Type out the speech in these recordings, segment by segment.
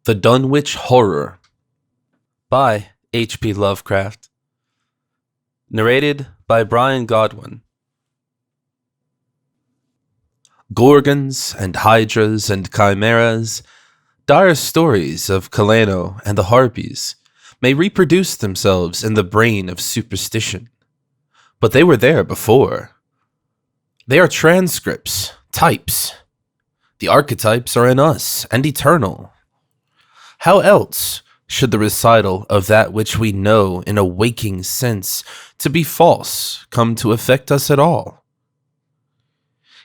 The Dunwich Horror by H.P. Lovecraft. Narrated by Brian Godwin. Gorgons and hydras and chimeras, dire stories of Kaleno and the harpies, may reproduce themselves in the brain of superstition. But they were there before. They are transcripts, types. The archetypes are in us and eternal. How else should the recital of that which we know in a waking sense to be false come to affect us at all?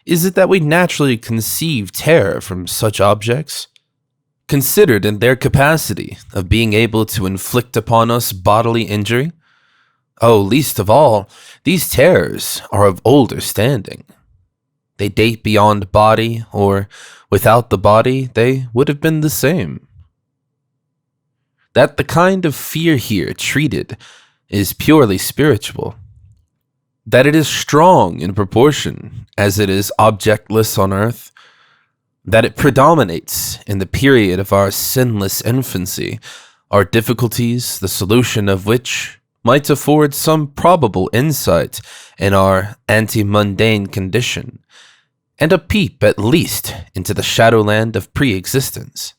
Is it that we naturally conceive terror from such objects, considered in their capacity of being able to inflict upon us bodily injury? Oh, least of all, these terrors are of older standing. They date beyond body, or without the body, they would have been the same. That the kind of fear here treated is purely spiritual. That it is strong in proportion as it is objectless on earth. That it predominates in the period of our sinless infancy, our difficulties, the solution of which might afford some probable insight in our anti-mundane condition, and a peep at least into the shadowland of pre-existence.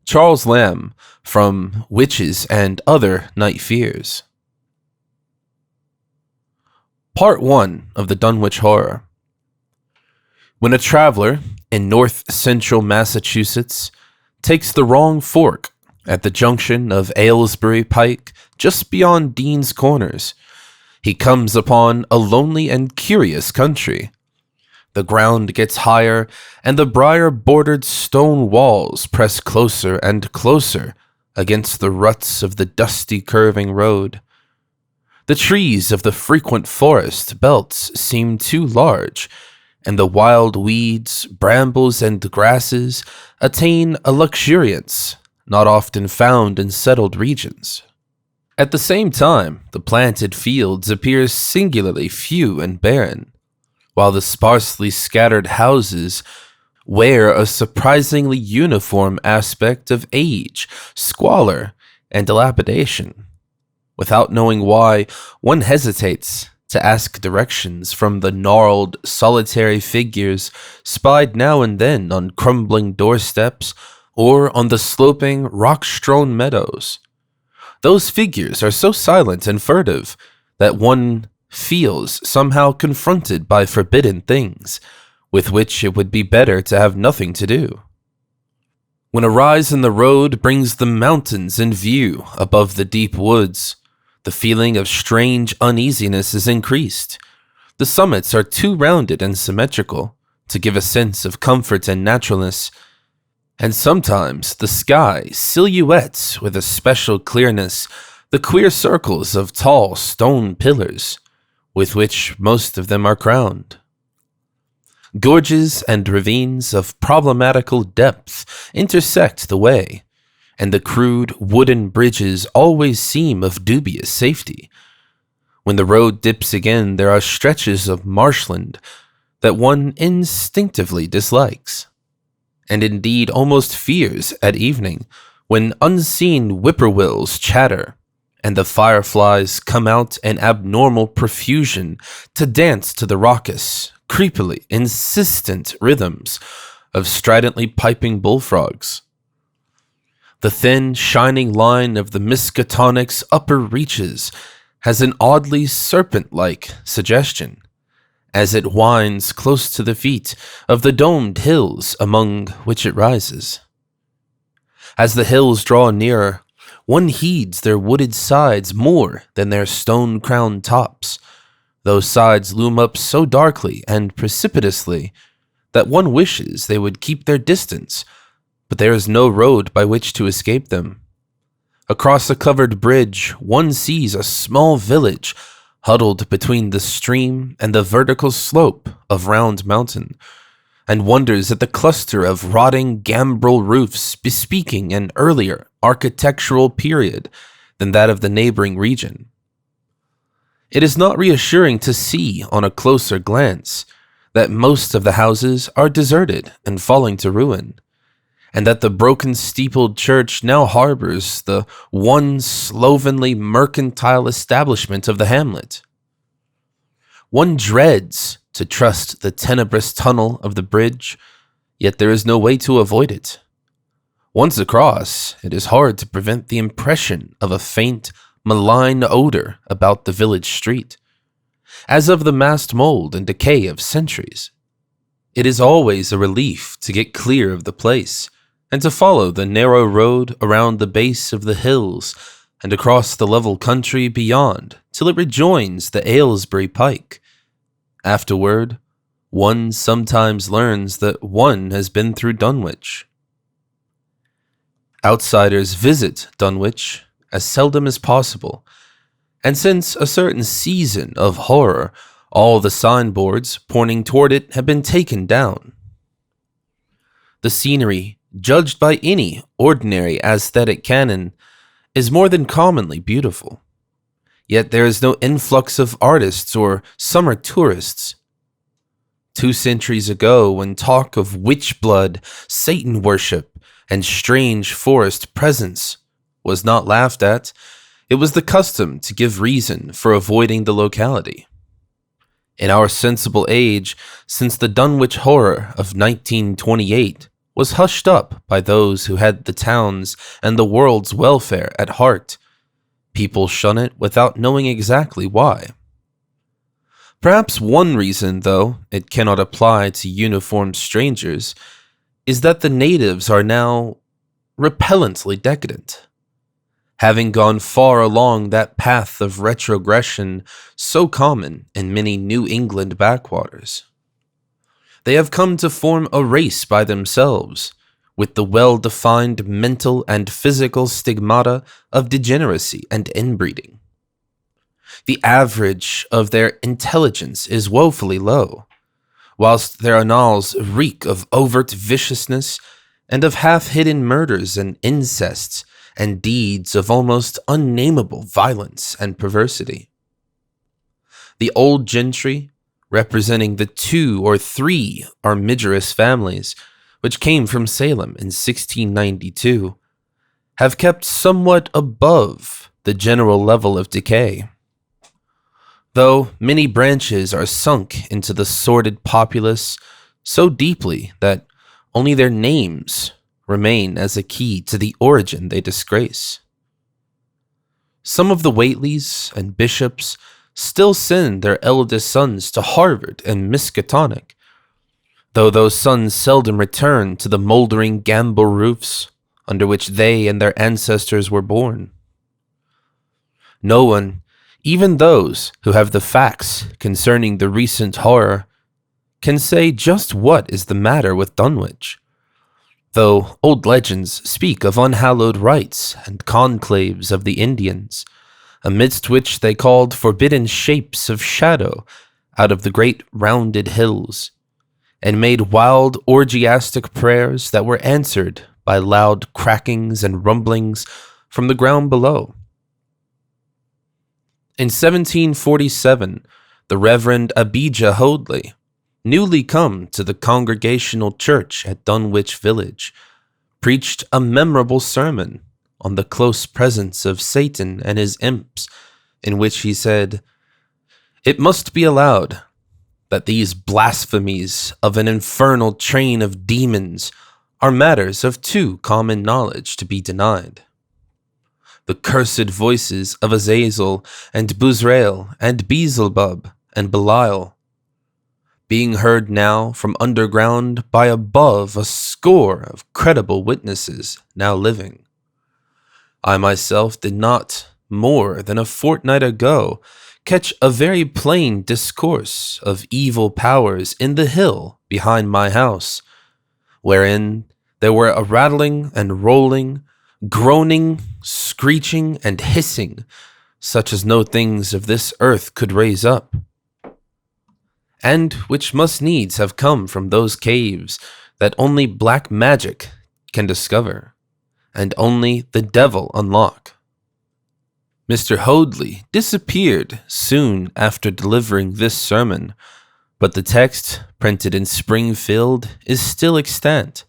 Charles Lamb, from Witches and Other Night Fears. Part 1 of the Dunwich Horror. When a traveler in north-central Massachusetts takes the wrong fork at the junction of Aylesbury Pike just beyond Dean's Corners, he comes upon a lonely and curious country. The ground gets higher, and the briar-bordered stone walls press closer and closer against the ruts of the dusty curving road. The trees of the frequent forest belts seem too large, and the wild weeds, brambles, and grasses attain a luxuriance not often found in settled regions. At the same time, the planted fields appear singularly few and barren, while the sparsely scattered houses wear a surprisingly uniform aspect of age, squalor, and dilapidation. Without knowing why, one hesitates to ask directions from the gnarled, solitary figures spied now and then on crumbling doorsteps or on the sloping, rock-strewn meadows. Those figures are so silent and furtive that one feels somehow confronted by forbidden things, with which it would be better to have nothing to do. When a rise in the road brings the mountains in view above the deep woods, the feeling of strange uneasiness is increased. The summits are too rounded and symmetrical to give a sense of comfort and naturalness, and sometimes the sky silhouettes with a special clearness the queer circles of tall stone pillars, with which most of them are crowned. Gorges and ravines of problematical depth intersect the way, and the crude wooden bridges always seem of dubious safety. When the road dips again, there are stretches of marshland that one instinctively dislikes, and indeed almost fears at evening, when unseen whippoorwills chatter, and the fireflies come out in abnormal profusion to dance to the raucous, creepily insistent rhythms of stridently piping bullfrogs. The thin, shining line of the Miskatonic's upper reaches has an oddly serpent-like suggestion, as it winds close to the feet of the domed hills among which it rises. As the hills draw nearer, one heeds their wooded sides more than their stone-crowned tops. Those sides loom up so darkly and precipitously that one wishes they would keep their distance, but there is no road by which to escape them. Across a covered bridge, one sees a small village huddled between the stream and the vertical slope of Round Mountain, and wonders at the cluster of rotting gambrel roofs bespeaking an earlier architectural period than that of the neighboring region. It is not reassuring to see on a closer glance that most of the houses are deserted and falling to ruin, and that the broken steepled church now harbors the one slovenly mercantile establishment of the hamlet. One dreads to trust the tenebrous tunnel of the bridge, yet there is no way to avoid it. Once across, it is hard to prevent the impression of a faint, malign odor about the village street, as of the massed mold and decay of centuries. It is always a relief to get clear of the place, and to follow the narrow road around the base of the hills and across the level country beyond till it rejoins the Aylesbury Pike. Afterward, one sometimes learns that one has been through Dunwich. Outsiders visit Dunwich as seldom as possible, and since a certain season of horror, all the signboards pointing toward it have been taken down. The scenery, judged by any ordinary aesthetic canon, is more than commonly beautiful. Yet there is no influx of artists or summer tourists. 2 centuries ago, when talk of witch blood, Satan worship, and strange forest presence was not laughed at, it was the custom to give reason for avoiding the locality. In our sensible age, since the Dunwich horror of 1928 was hushed up by those who had the town's and the world's welfare at heart, people shun it without knowing exactly why. Perhaps one reason, though it cannot apply to uniformed strangers, is that the natives are now repellently decadent, having gone far along that path of retrogression so common in many New England backwaters. They have come to form a race by themselves, with the well-defined mental and physical stigmata of degeneracy and inbreeding. The average of their intelligence is woefully low, whilst their annals reek of overt viciousness and of half-hidden murders and incests and deeds of almost unnameable violence and perversity. The old gentry, representing the 2 or 3 armigerous families which came from Salem in 1692, have kept somewhat above the general level of decay, though many branches are sunk into the sordid populace so deeply that only their names remain as a key to the origin they disgrace. Some of the Whateleys and bishops still send their eldest sons to Harvard and Miskatonic, though those sons seldom return to the moldering gambrel roofs under which they and their ancestors were born. No one, even those who have the facts concerning the recent horror, can say just what is the matter with Dunwich, though old legends speak of unhallowed rites and conclaves of the Indians, amidst which they called forbidden shapes of shadow out of the great rounded hills, and made wild orgiastic prayers that were answered by loud crackings and rumblings from the ground below. In 1747, the Reverend Abijah Hoadley, newly come to the Congregational Church at Dunwich Village, preached a memorable sermon on the close presence of Satan and his imps, in which he said, "It must be allowed that these blasphemies of an infernal train of demons are matters of too common knowledge to be denied. The cursed voices of Azazel and Buzrael and Beelzebub and Belial, being heard now from underground by above a score of credible witnesses now living. I myself did not, more than a fortnight ago, catch a very plain discourse of evil powers in the hill behind my house, wherein there were a rattling and rolling, groaning, screeching, and hissing, such as no things of this earth could raise up, and which must needs have come from those caves that only black magic can discover, and only the devil unlock." Mr. Hoadley disappeared soon after delivering this sermon, but the text, printed in Springfield, is still extant.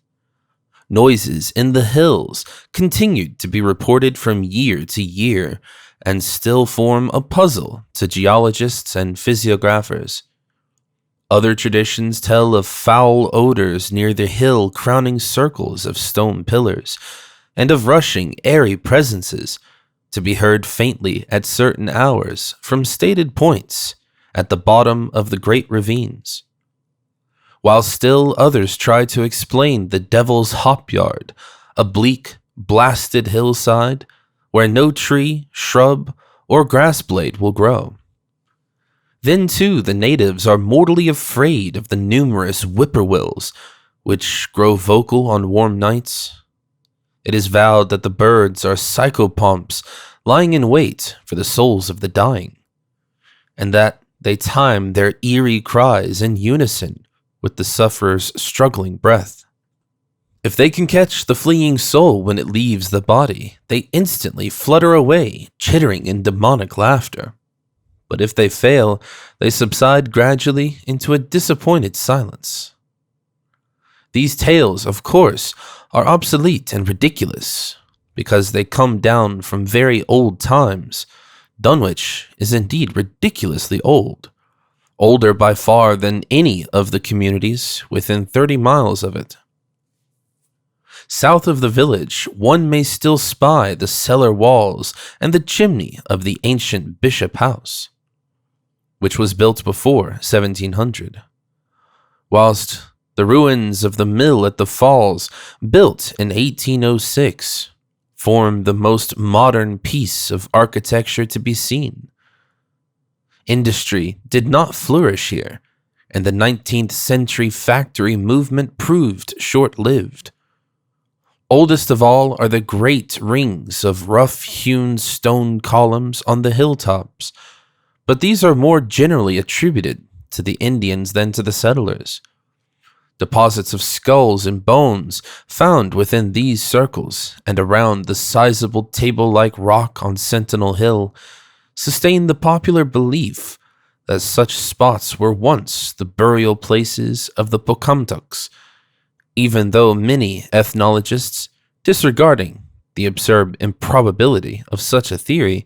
Noises in the hills continued to be reported from year to year and still form a puzzle to geologists and physiographers. Other traditions tell of foul odors near the hill crowning circles of stone pillars, and of rushing, airy presences to be heard faintly at certain hours from stated points at the bottom of the great ravines. While still others try to explain the Devil's Hop Yard, a bleak, blasted hillside where no tree, shrub, or grass blade will grow. Then, too, the natives are mortally afraid of the numerous whippoorwills, which grow vocal on warm nights. It is vowed that the birds are psychopomps lying in wait for the souls of the dying, and that they time their eerie cries in unison with the sufferer's struggling breath. If they can catch the fleeing soul when it leaves the body, they instantly flutter away, chittering in demonic laughter. But if they fail, they subside gradually into a disappointed silence. These tales, of course, are obsolete and ridiculous, because they come down from very old times. Dunwich is indeed ridiculously old, older by far than any of the communities within 30 miles of it. South of the village, one may still spy the cellar walls and the chimney of the ancient Bishop House, which was built before 1700, whilst the ruins of the mill at the falls, built in 1806, form the most modern piece of architecture to be seen. Industry did not flourish here, and the 19th century factory movement proved short-lived. Oldest of all are the great rings of rough-hewn stone columns on the hilltops, but these are more generally attributed to the Indians than to the settlers. Deposits of skulls and bones found within these circles and around the sizable table-like rock on Sentinel Hill sustain the popular belief that such spots were once the burial places of the Pocumtucks, even though many ethnologists, disregarding the absurd improbability of such a theory,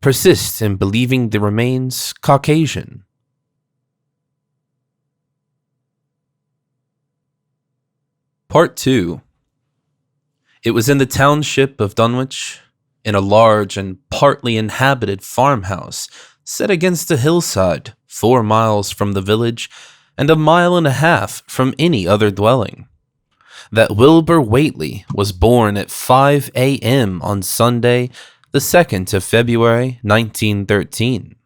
persist in believing the remains Caucasian. Part 2. It was in the township of Dunwich, in a large and partly inhabited farmhouse set against a hillside 4 miles from the village and 1.5 miles from any other dwelling, that Wilbur Whately was born at 5 a.m. on Sunday, the 2nd of February, 1913.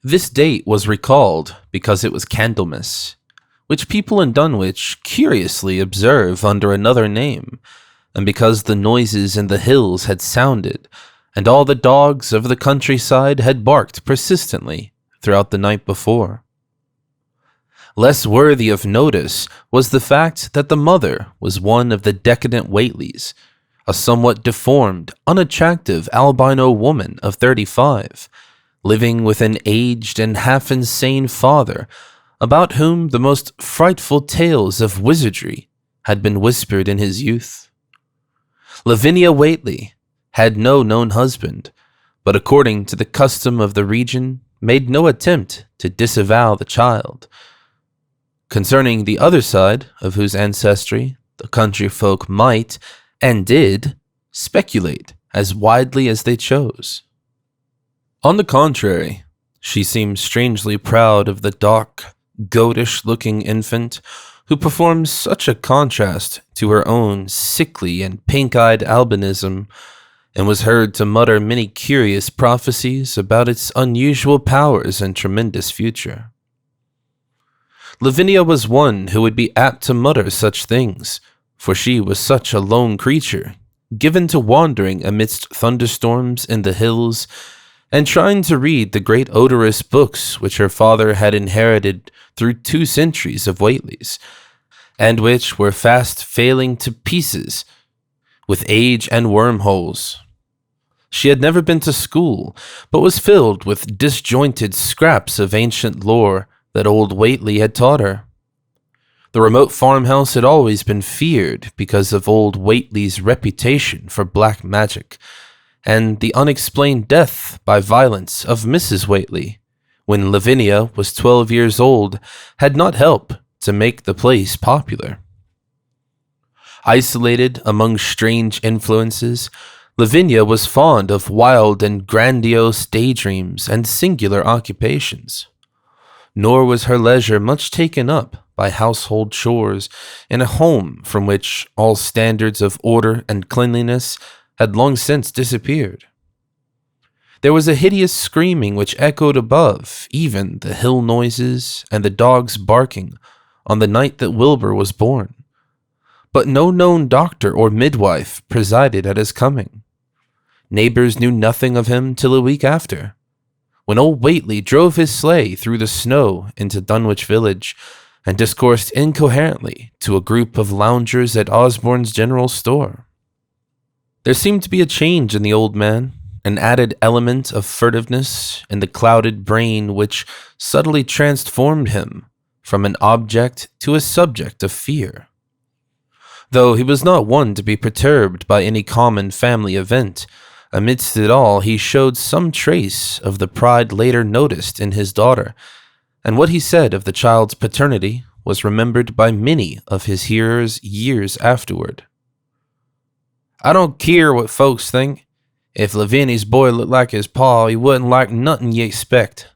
This date was recalled because it was Candlemas, which people in Dunwich curiously observe under another name, and because the noises in the hills had sounded, and all the dogs of the countryside had barked persistently throughout the night before. Less worthy of notice was the fact that the mother was one of the decadent Whateleys, a somewhat deformed, unattractive albino woman of 35, living with an aged and half-insane father, about whom the most frightful tales of wizardry had been whispered in his youth. Lavinia Whately had no known husband, but according to the custom of the region, made no attempt to disavow the child. Concerning the other side of whose ancestry the country folk might, and did, speculate as widely as they chose. On the contrary, she seemed strangely proud of the dark, goatish-looking infant who performed such a contrast to her own sickly and pink-eyed albinism, and was heard to mutter many curious prophecies about its unusual powers and tremendous future. Lavinia was one who would be apt to mutter such things, for she was such a lone creature, given to wandering amidst thunderstorms in the hills, and trying to read the great odorous books which her father had inherited through 2 centuries of Whateleys, and which were fast failing to pieces with age and wormholes. She had never been to school, but was filled with disjointed scraps of ancient lore that old Whately had taught her. The remote farmhouse had always been feared because of old Whately's reputation for black magic, and the unexplained death by violence of Mrs. Whately, when Lavinia was 12 years old, had not helped to make the place popular. Isolated among strange influences, Lavinia was fond of wild and grandiose daydreams and singular occupations. Nor was her leisure much taken up by household chores in a home from which all standards of order and cleanliness had long since disappeared. There was a hideous screaming which echoed above even the hill noises and the dogs barking on the night that Wilbur was born. But no known doctor or midwife presided at his coming. Neighbors knew nothing of him till a week after, when old Whately drove his sleigh through the snow into Dunwich village and discoursed incoherently to a group of loungers at Osborne's general store. There seemed to be a change in the old man, an added element of furtiveness in the clouded brain which subtly transformed him from an object to a subject of fear. Though he was not one to be perturbed by any common family event, amidst it all he showed some trace of the pride later noticed in his daughter, and what he said of the child's paternity was remembered by many of his hearers years afterward. "I don't keer what folks think. If Lavinia's boy looked like his pa, he wouldn't like nothin' ye expect.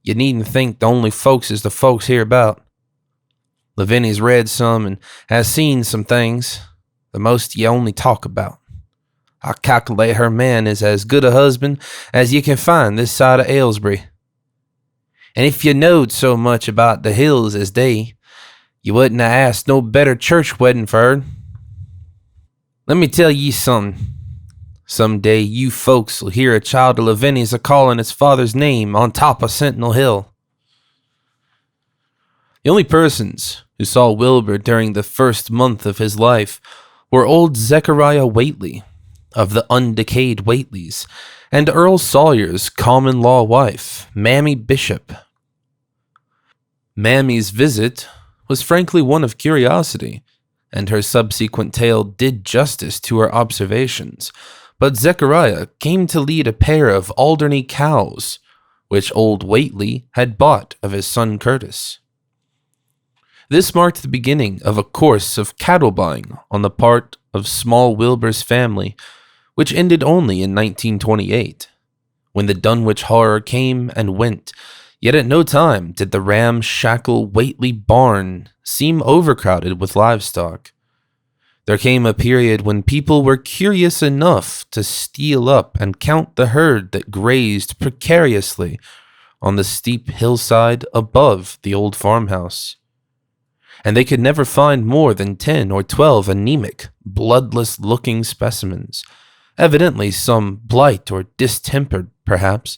You needn't think the only folks is the folks hereabout. Lavinia's read some and has seen some things, the most ye only talk about. I calculate her man is as good a husband as ye can find this side of Aylesbury. And if you knowed so much about the hills as they, you wouldn't ha' asked no better church wedding for her. Let me tell ye something. Some day you folks'll hear a child of Lavinia's a-calling its father's name on top of Sentinel Hill." The only persons who saw Wilbur during the first month of his life were old Zechariah Whately, of the undecayed Whateleys, and Earl Sawyer's common-law wife, Mammy Bishop. Mammy's visit was frankly one of curiosity, and her subsequent tale did justice to her observations, but Zechariah came to lead a pair of Alderney cows, which old Whately had bought of his son Curtis. This marked the beginning of a course of cattle buying on the part of small Wilbur's family, which ended only in 1928, when the Dunwich horror came and went, yet at no time did the ramshackle Whately barn seem overcrowded with livestock. There came a period when people were curious enough to steal up and count the herd that grazed precariously on the steep hillside above the old farmhouse. And they could never find more than 10 or 12 anemic, bloodless-looking specimens, evidently some blight or distempered, perhaps,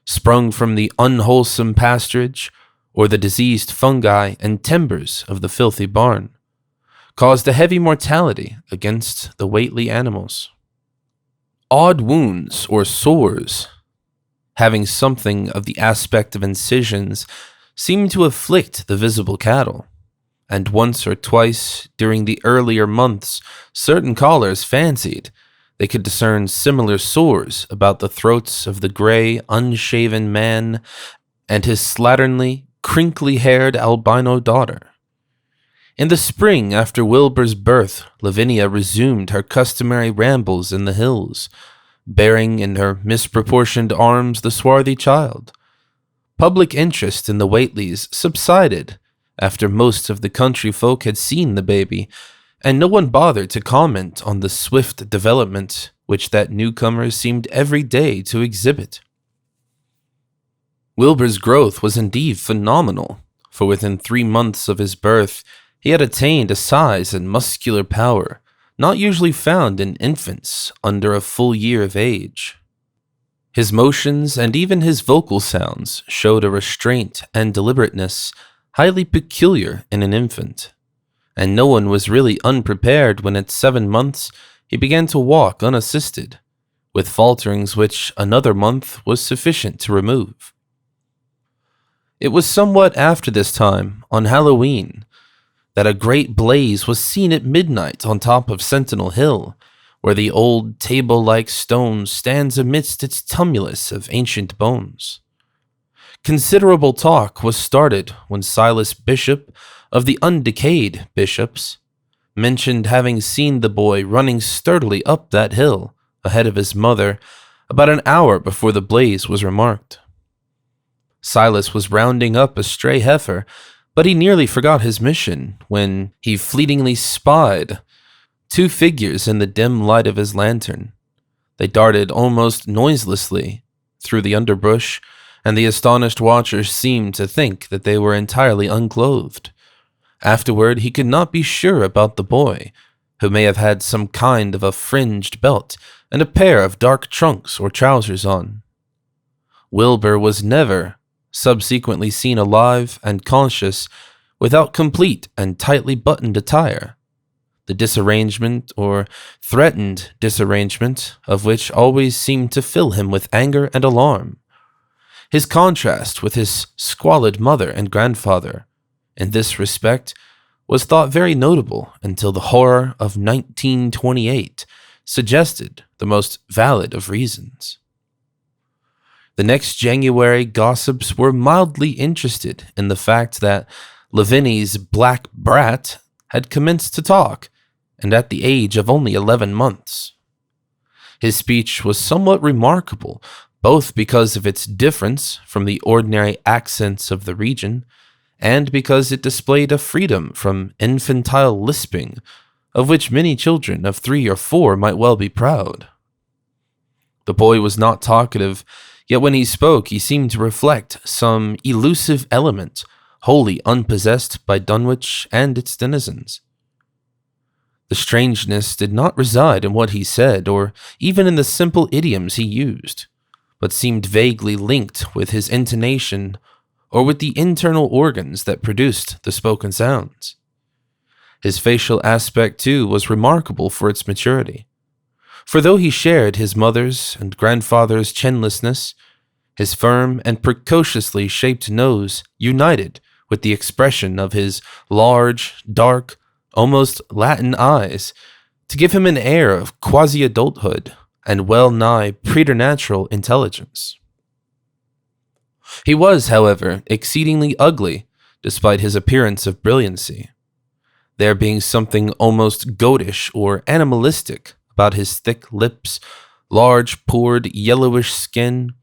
sprung from the unwholesome pasturage or the diseased fungi and timbers of the filthy barn, caused a heavy mortality against the Whately animals. Odd wounds or sores, having something of the aspect of incisions, seemed to afflict the visible cattle, and once or twice during the earlier months certain callers fancied they could discern similar sores about the throats of the gray, unshaven man and his slatternly, crinkly-haired albino daughter. In the spring after Wilbur's birth, Lavinia resumed her customary rambles in the hills, bearing in her misproportioned arms the swarthy child. Public interest in the Whateleys subsided after most of the country folk had seen the baby, and no one bothered to comment on the swift development which that newcomer seemed every day to exhibit. Wilbur's growth was indeed phenomenal, for within 3 months of his birth he had attained a size and muscular power not usually found in infants under a full year of age. His motions and even his vocal sounds showed a restraint and deliberateness highly peculiar in an infant, and no one was really unprepared when at 7 months he began to walk unassisted, with falterings which another month was sufficient to remove. It was somewhat after this time, on Halloween, that a great blaze was seen at midnight on top of Sentinel Hill, where the old table-like stone stands amidst its tumulus of ancient bones. Considerable talk was started when Silas Bishop, of the Undecayed Bishops, mentioned having seen the boy running sturdily up that hill ahead of his mother about an hour before the blaze was remarked. Silas was rounding up a stray heifer, but he nearly forgot his mission when he fleetingly spied two figures in the dim light of his lantern. They darted almost noiselessly through the underbrush, and the astonished watchers seemed to think that they were entirely unclothed. Afterward, he could not be sure about the boy, who may have had some kind of a fringed belt and a pair of dark trunks or trousers on. Wilbur was never subsequently seen alive and conscious without complete and tightly buttoned attire, the disarrangement or threatened disarrangement of which always seemed to fill him with anger and alarm. His contrast with his squalid mother and grandfather, in this respect, was thought very notable until the horror of 1928 suggested the most valid of reasons. The next January, gossips were mildly interested in the fact that Lavinia's black brat had commenced to talk, and at the age of only 11 months. His speech was somewhat remarkable, both because of its difference from the ordinary accents of the region, and because it displayed a freedom from infantile lisping, of which many children of 3 or 4 might well be proud. The boy was not talkative, yet when he spoke he seemed to reflect some elusive element wholly unpossessed by Dunwich and its denizens. The strangeness did not reside in what he said, or even in the simple idioms he used, but seemed vaguely linked with his intonation or with the internal organs that produced the spoken sounds. His facial aspect, too, was remarkable for its maturity. For though he shared his mother's and grandfather's chinlessness, his firm and precociously shaped nose united with the expression of his large, dark, almost Latin eyes to give him an air of quasi-adulthood and well-nigh preternatural intelligence. He was, however, exceedingly ugly, despite his appearance of brilliancy, there being something almost goatish or animalistic about his thick lips, large, pored, yellowish skin,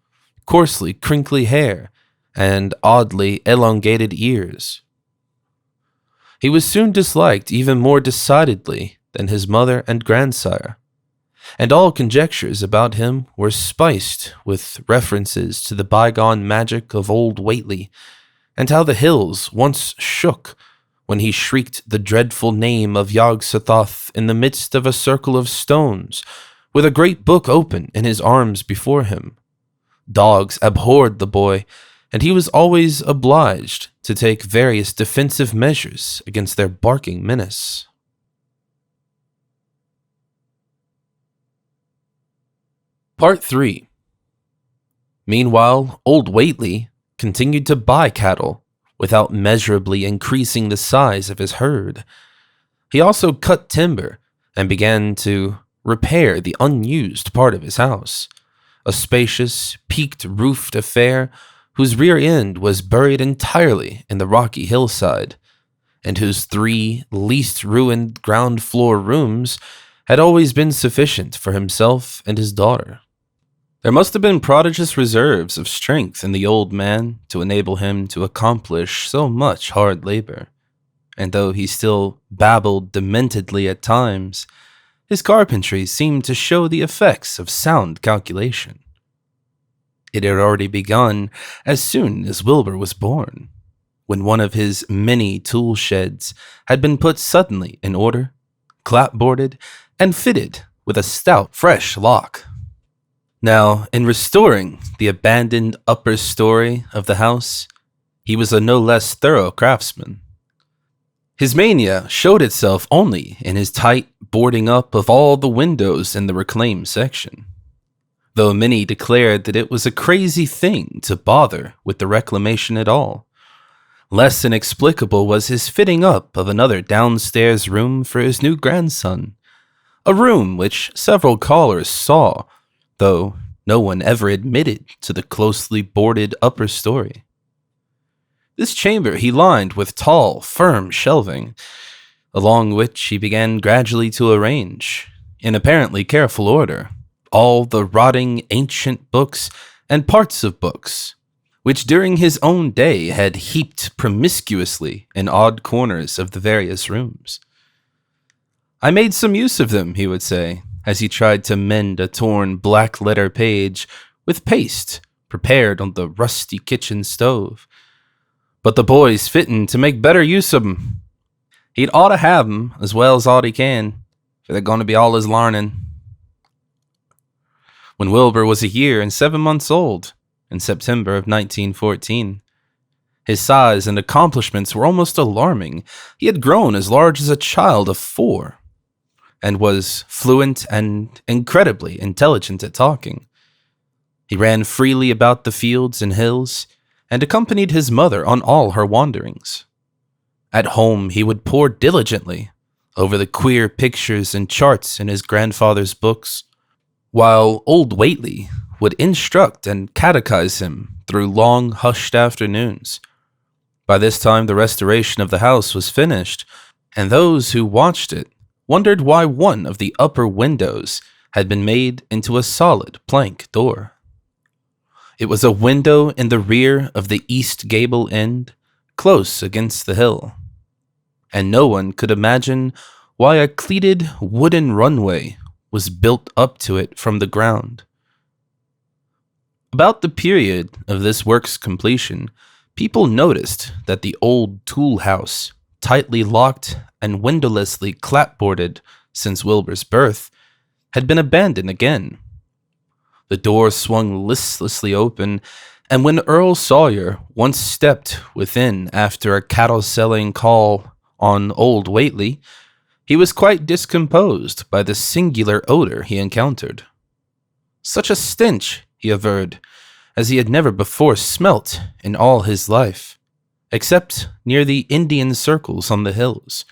coarsely crinkly hair, and oddly elongated ears. He was soon disliked even more decidedly than his mother and grandsire, and all conjectures about him were spiced with references to the bygone magic of old Whately, and how the hills once shook when he shrieked the dreadful name of Yog-Sothoth in the midst of a circle of stones, with a great book open in his arms before him. Dogs abhorred the boy, and he was always obliged to take various defensive measures against their barking menace. Part 3. Meanwhile, old Whately continued to buy cattle without measurably increasing the size of his herd. He also cut timber and began to repair the unused part of his house, a spacious, peaked-roofed affair whose rear end was buried entirely in the rocky hillside, and whose 3 least ruined ground-floor rooms had always been sufficient for himself and his daughter. There must have been prodigious reserves of strength in the old man to enable him to accomplish so much hard labor, and though he still babbled dementedly at times, his carpentry seemed to show the effects of sound calculation. It had already begun as soon as Wilbur was born, when one of his many tool sheds had been put suddenly in order, clapboarded, and fitted with a stout, fresh lock. Now, in restoring the abandoned upper story of the house, he was a no less thorough craftsman. His mania showed itself only in his tight boarding up of all the windows in the reclaimed section, though many declared that it was a crazy thing to bother with the reclamation at all. Less inexplicable was his fitting up of another downstairs room for his new grandson, a room which several callers saw, though no one ever admitted to the closely boarded upper story. This chamber he lined with tall, firm shelving, along which he began gradually to arrange, in apparently careful order, all the rotting ancient books and parts of books, which during his own day had heaped promiscuously in odd corners of the various rooms. I made some use of them, he would say, as he tried to mend a torn black-letter page with paste prepared on the rusty kitchen stove. But the boy's fittin' to make better use of 'em. He'd ought to have 'em as well as ought he can, for they're going to be all his larnin'. When Wilbur was a year and 7 months old, in September of 1914, his size and accomplishments were almost alarming. He had grown as large as a child of 4, and was fluent and incredibly intelligent at talking. He ran freely about the fields and hills, and accompanied his mother on all her wanderings. At home he would pore diligently over the queer pictures and charts in his grandfather's books, while old Whately would instruct and catechize him through long, hushed afternoons. By this time the restoration of the house was finished, and those who watched it wondered why one of the upper windows had been made into a solid plank door. It was a window in the rear of the east gable end, close against the hill, and no one could imagine why a cleated wooden runway was built up to it from the ground. About the period of this work's completion, people noticed that the old tool house, tightly locked and windowlessly clapboarded since Wilbur's birth, had been abandoned again. The door swung listlessly open, and when Earl Sawyer once stepped within after a cattle-selling call on old Whately, he was quite discomposed by the singular odor he encountered. Such a stench, he averred, as he had never before smelt in all his life, except near the Indian circles on the hills,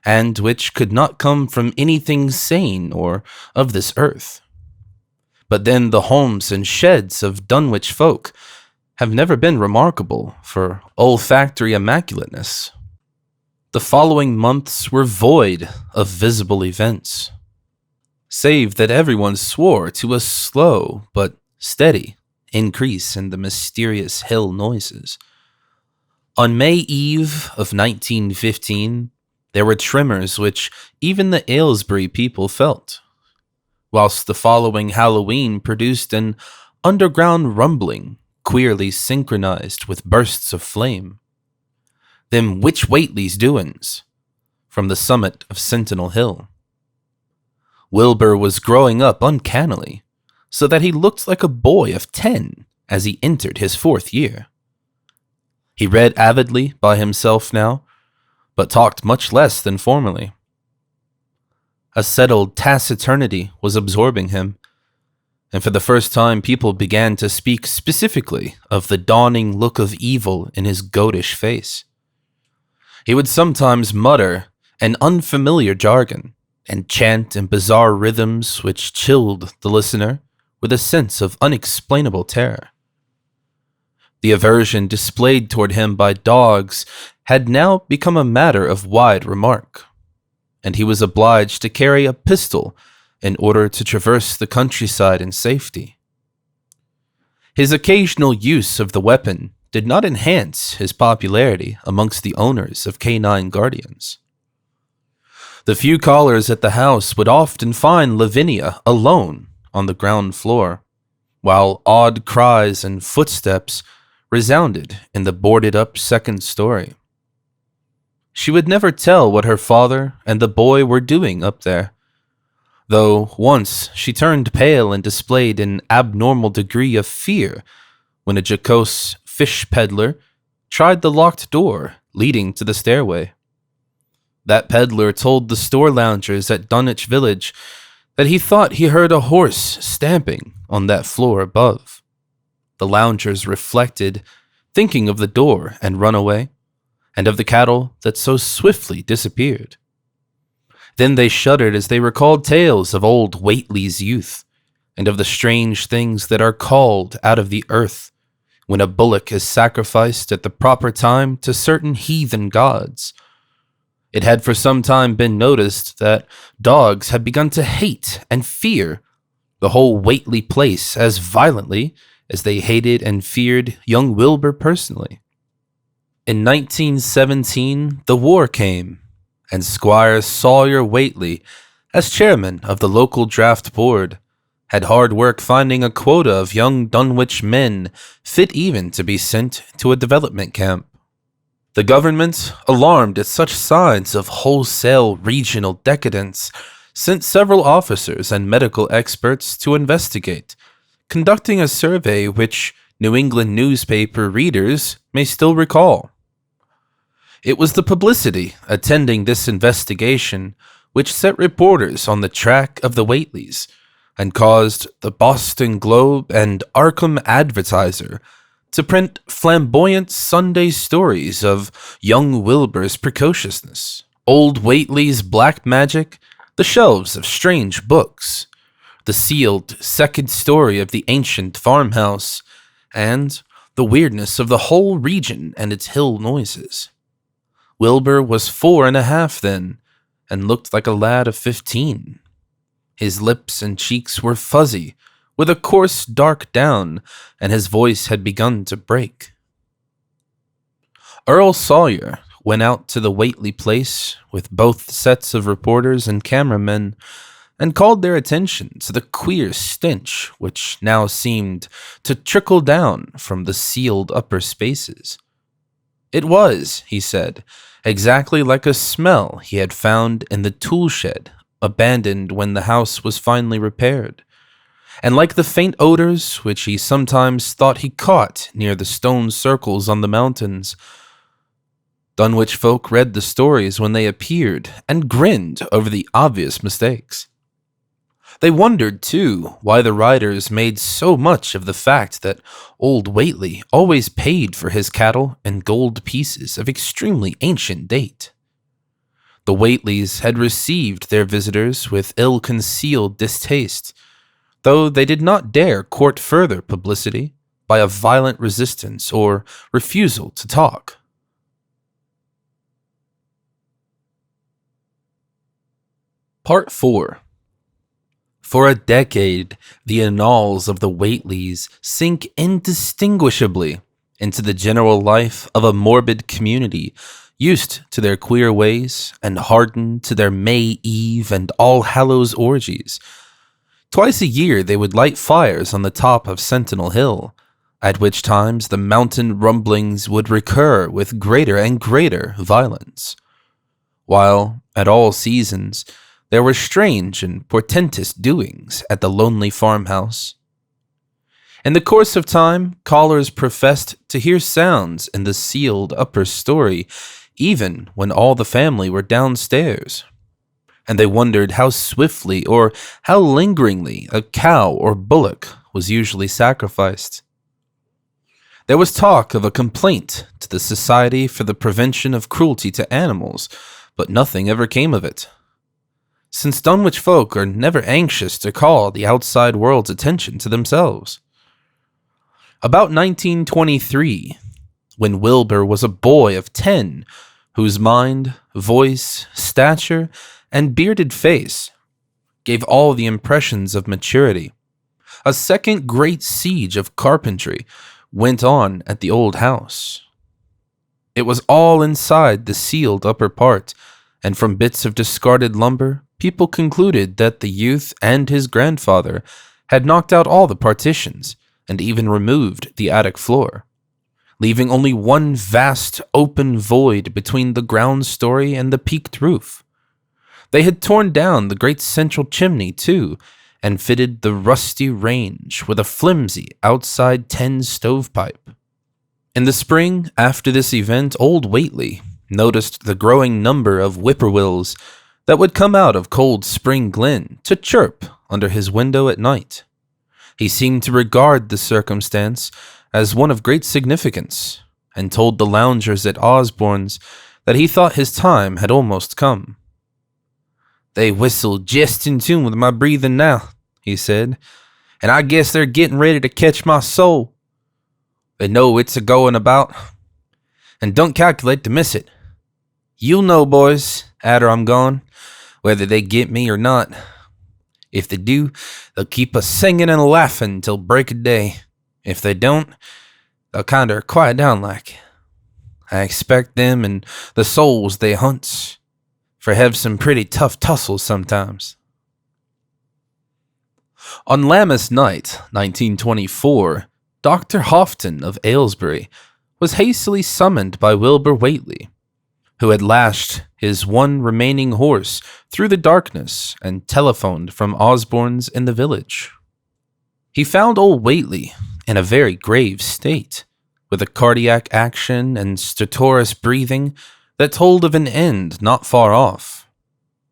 and which could not come from anything sane or of this earth. But then the homes and sheds of Dunwich folk have never been remarkable for olfactory immaculateness. The following months were void of visible events, save that everyone swore to a slow but steady increase in the mysterious hill noises. On May Eve of 1915, there were tremors which even the Aylesbury people felt, whilst the following Halloween produced an underground rumbling queerly synchronized with bursts of flame. Them Witch Whately's doin's, from the summit of Sentinel Hill. Wilbur was growing up uncannily, so that he looked like a boy of 10 as he entered his 4th year. He read avidly by himself now, but talked much less than formerly. A settled taciturnity was absorbing him, and for the first time people began to speak specifically of the dawning look of evil in his goatish face. He would sometimes mutter an unfamiliar jargon and chant in bizarre rhythms which chilled the listener with a sense of unexplainable terror. The aversion displayed toward him by dogs had now become a matter of wide remark, and he was obliged to carry a pistol in order to traverse the countryside in safety. His occasional use of the weapon did not enhance his popularity amongst the owners of canine guardians. The few callers at the house would often find Lavinia alone on the ground floor, while odd cries and footsteps resounded in the boarded-up second story. She would never tell what her father and the boy were doing up there, though once she turned pale and displayed an abnormal degree of fear when a jocose fish peddler tried the locked door leading to the stairway. That peddler told the store loungers at Dunwich Village that he thought he heard a horse stamping on that floor above. The loungers reflected, thinking of the door, and run away. and of the cattle that so swiftly disappeared. Then they shuddered as they recalled tales of old Whately's youth, and of the strange things that are called out of the earth when a bullock is sacrificed at the proper time to certain heathen gods. It had for some time been noticed that dogs had begun to hate and fear the whole Whately place as violently as they hated and feared young Wilbur personally. In 1917, the war came, and Squire Sawyer Whately, as chairman of the local draft board, had hard work finding a quota of young Dunwich men fit even to be sent to a development camp. The government, alarmed at such signs of wholesale regional decadence, sent several officers and medical experts to investigate, conducting a survey which New England newspaper readers may still recall. It was the publicity attending this investigation which set reporters on the track of the Whateleys and caused the Boston Globe and Arkham Advertiser to print flamboyant Sunday stories of young Wilbur's precociousness, old Whately's black magic, the shelves of strange books, the sealed second story of the ancient farmhouse, and the weirdness of the whole region and its hill noises. Wilbur was 4.5 then, and looked like a lad of 15. His lips and cheeks were fuzzy, with a coarse dark down, and his voice had begun to break. Earl Sawyer went out to the Whately place with both sets of reporters and cameramen, and called their attention to the queer stench which now seemed to trickle down from the sealed upper spaces. It was, he said, exactly like a smell he had found in the tool shed abandoned when the house was finally repaired, and like the faint odors which he sometimes thought he caught near the stone circles on the mountains. Dunwich folk read the stories when they appeared and grinned over the obvious mistakes. They wondered, too, why the writers made so much of the fact that old Whately always paid for his cattle in gold pieces of extremely ancient date. The Whateleys had received their visitors with ill-concealed distaste, though they did not dare court further publicity by a violent resistance or refusal to talk. Part 4. For a decade, the annals of the Whateleys sink indistinguishably into the general life of a morbid community used to their queer ways and hardened to their May Eve and All Hallows orgies. Twice a year they would light fires on the top of Sentinel Hill, at which times the mountain rumblings would recur with greater and greater violence, while, at all seasons, there were strange and portentous doings at the lonely farmhouse. In the course of time, callers professed to hear sounds in the sealed upper story, even when all the family were downstairs, and they wondered how swiftly or how lingeringly a cow or bullock was usually sacrificed. There was talk of a complaint to the Society for the Prevention of Cruelty to Animals, but nothing ever came of it, since Dunwich folk are never anxious to call the outside world's attention to themselves. About 1923, when Wilbur was a boy of 10, whose mind, voice, stature, and bearded face gave all the impressions of maturity, a second great siege of carpentry went on at the old house. It was all inside the sealed upper part, and from bits of discarded lumber, people concluded that the youth and his grandfather had knocked out all the partitions and even removed the attic floor, leaving only one vast open void between the ground story and the peaked roof. They had torn down the great central chimney, too, and fitted the rusty range with a flimsy outside tin stovepipe. In the spring after this event, old Whately noticed the growing number of whippoorwills that would come out of Cold Spring Glen to chirp under his window at night. He seemed to regard the circumstance as one of great significance, and told the loungers at Osborne's that he thought his time had almost come. "They whistle just in tune with my breathing now," he said, "and I guess they're getting ready to catch my soul. They know it's a-going about, and don't calculate to miss it. You'll know, boys, after I'm gone, whether they get me or not. If they do, they'll keep us singing and laughing till break of day. If they don't, they'll kinder quiet down like. I expect them and the souls they hunts for have some pretty tough tussles sometimes." On Lammas night, 1924, Dr. Houghton of Aylesbury was hastily summoned by Wilbur Whately, who had lashed his one remaining horse through the darkness and telephoned from Osborne's in the village. He found old Whately in a very grave state, with a cardiac action and stertorous breathing that told of an end not far off.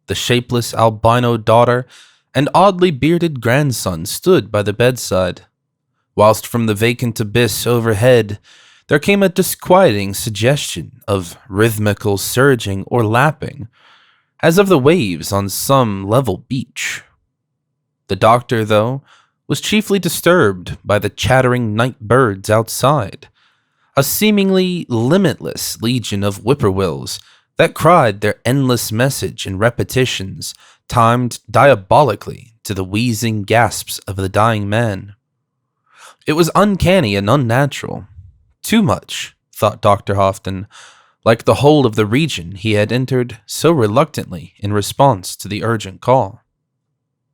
The shapeless albino daughter and oddly bearded grandson stood by the bedside, whilst from the vacant abyss overhead there came a disquieting suggestion of rhythmical surging or lapping, as of the waves on some level beach. The doctor, though, was chiefly disturbed by the chattering night birds outside, a seemingly limitless legion of whippoorwills that cried their endless message in repetitions timed diabolically to the wheezing gasps of the dying man. It was uncanny and unnatural. Too much, thought Dr. Houghton, like the whole of the region he had entered so reluctantly in response to the urgent call.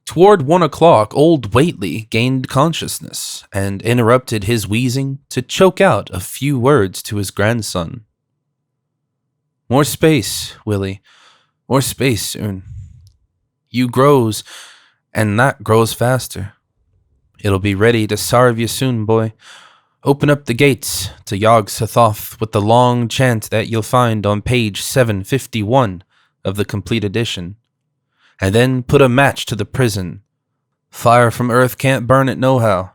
Toward 1 o'clock, old Whately gained consciousness and interrupted his wheezing to choke out a few words to his grandson. "More space, Willie. More space soon. You grows, and that grows faster. It'll be ready to sarve you soon, boy. Open up the gates to Yog Sothoth with the long chant that you'll find on page 751 of the complete edition. And then put a match to the prison. Fire from earth can't burn it nohow."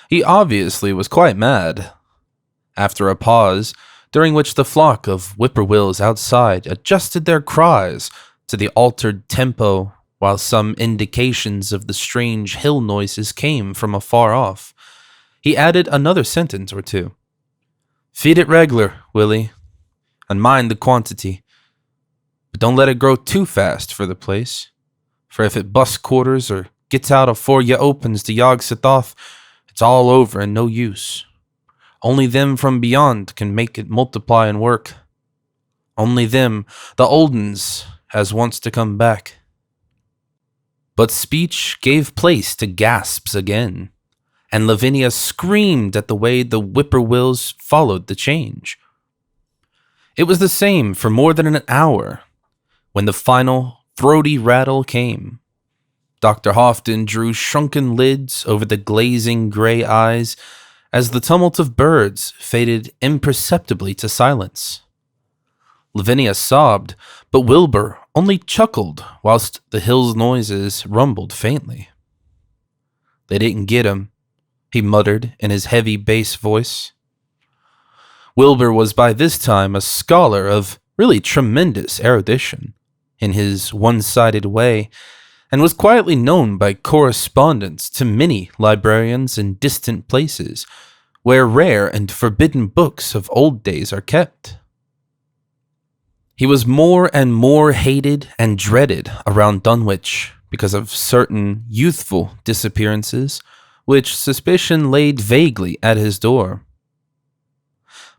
He obviously was quite mad. After a pause, during which the flock of whippoorwills outside adjusted their cries to the altered tempo, while some indications of the strange hill noises came from afar off, he added another sentence or two. "Feed it reg'lar, Willie, and mind the quantity. But don't let it grow too fast for the place, for if it busts quarters or gets out afore you opens to Yog Sothoth, it's all over and no use. Only them from beyond can make it multiply and work. Only them, the old uns, has wants to come back." But speech gave place to gasps again, and Lavinia screamed at the way the whippoorwills followed the change. It was the same for more than an hour, when the final throaty rattle came. Dr. Houghton drew shrunken lids over the glazing gray eyes as the tumult of birds faded imperceptibly to silence. Lavinia sobbed, but Wilbur only chuckled whilst the hill's noises rumbled faintly. "They didn't get him," he muttered in his heavy bass voice. Wilbur was by this time a scholar of really tremendous erudition, in his one-sided way, and was quietly known by correspondents to many librarians in distant places, where rare and forbidden books of old days are kept. He was more and more hated and dreaded around Dunwich because of certain youthful disappearances, which suspicion laid vaguely at his door,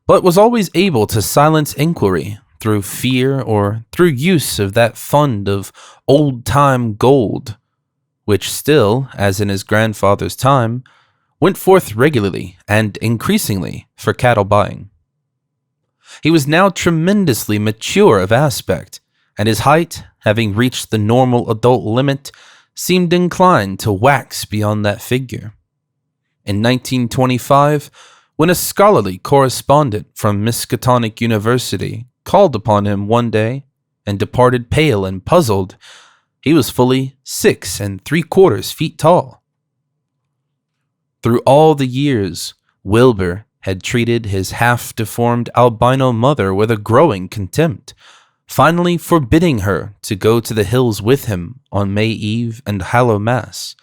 but was always able to silence inquiry through fear or through use of that fund of old-time gold, which still, as in his grandfather's time, went forth regularly and increasingly for cattle buying. He was now tremendously mature of aspect, and his height, having reached the normal adult limit, seemed inclined to wax beyond that figure. In 1925, when a scholarly correspondent from Miskatonic University called upon him one day and departed pale and puzzled, he was fully 6 3/4 feet tall. Through all the years, Wilbur had treated his half-deformed albino mother with a growing contempt, finally forbidding her to go to the hills with him on May Eve and Hallow Mass.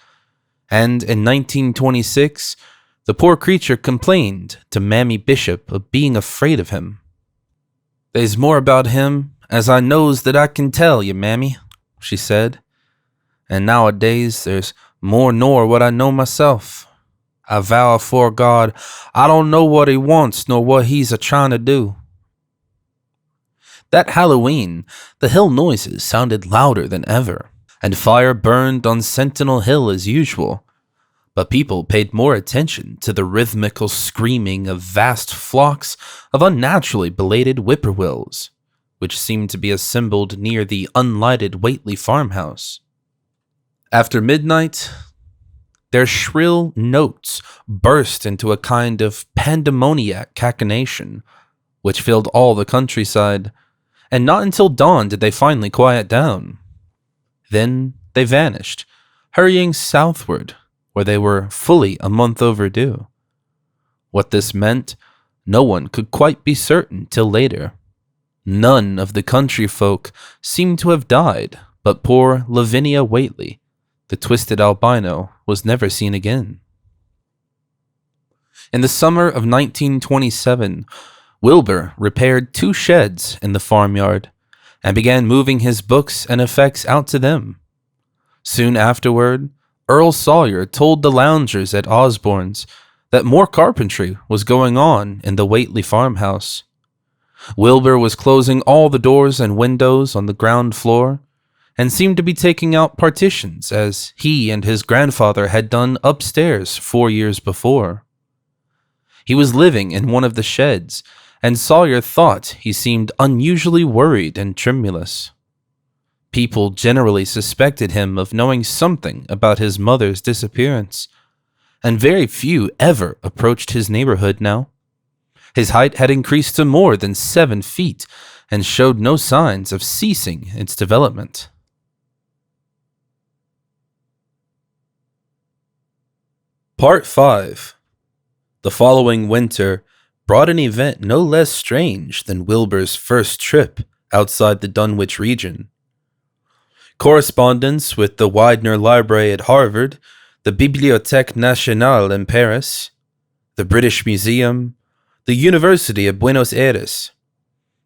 And in 1926, the poor creature complained to Mammy Bishop of being afraid of him. "There's more about him as I knows that I can tell you, Mammy," she said. "And nowadays there's more nor what I know myself. I vow afore God, I don't know what he wants nor what he's a-trying to do." That Halloween, the hill noises sounded louder than ever, and fire burned on Sentinel Hill as usual. But people paid more attention to the rhythmical screaming of vast flocks of unnaturally belated whippoorwills, which seemed to be assembled near the unlighted Whately farmhouse. After midnight, their shrill notes burst into a kind of pandemoniac cachinnation, which filled all the countryside, and not until dawn did they finally quiet down. Then they vanished, hurrying southward, where they were fully a month overdue. What this meant, no one could quite be certain till later. None of the country folk seemed to have died, but poor Lavinia Whately, the twisted albino, was never seen again. In the summer of 1927, Wilbur repaired 2 sheds in the farmyard and began moving his books and effects out to them. Soon afterward, Earl Sawyer told the loungers at Osborne's that more carpentry was going on in the Whately farmhouse. Wilbur was closing all the doors and windows on the ground floor and seemed to be taking out partitions as he and his grandfather had done upstairs 4 years before. He was living in one of the sheds, and Sawyer thought he seemed unusually worried and tremulous. People generally suspected him of knowing something about his mother's disappearance, and very few ever approached his neighborhood now. His height had increased to more than 7 feet and showed no signs of ceasing its development. Part 5. The following winter brought an event no less strange than Wilbur's first trip outside the Dunwich region. Correspondence with the Widener Library at Harvard, the Bibliothèque Nationale in Paris, the British Museum, the University of Buenos Aires,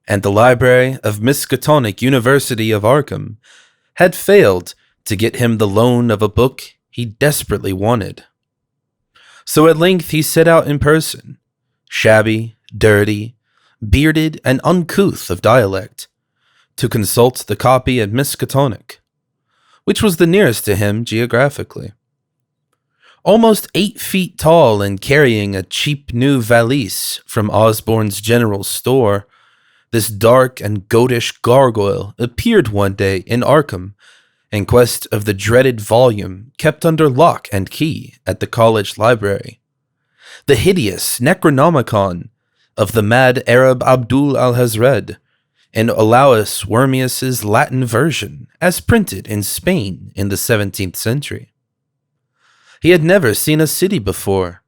and the Library of Miskatonic University of Arkham had failed to get him the loan of a book he desperately wanted. So at length he set out in person, shabby, dirty, bearded, and uncouth of dialect, to consult the copy at Miskatonic, which was the nearest to him geographically. Almost 8 feet tall and carrying a cheap new valise from Osborne's general store, this dark and goatish gargoyle appeared one day in Arkham in quest of the dreaded volume kept under lock and key at the college library, the hideous Necronomicon of the mad Arab Abdul al-Hazred, in Olaus Wormius's Latin version, as printed in Spain in the 17th century. He had never seen a city before,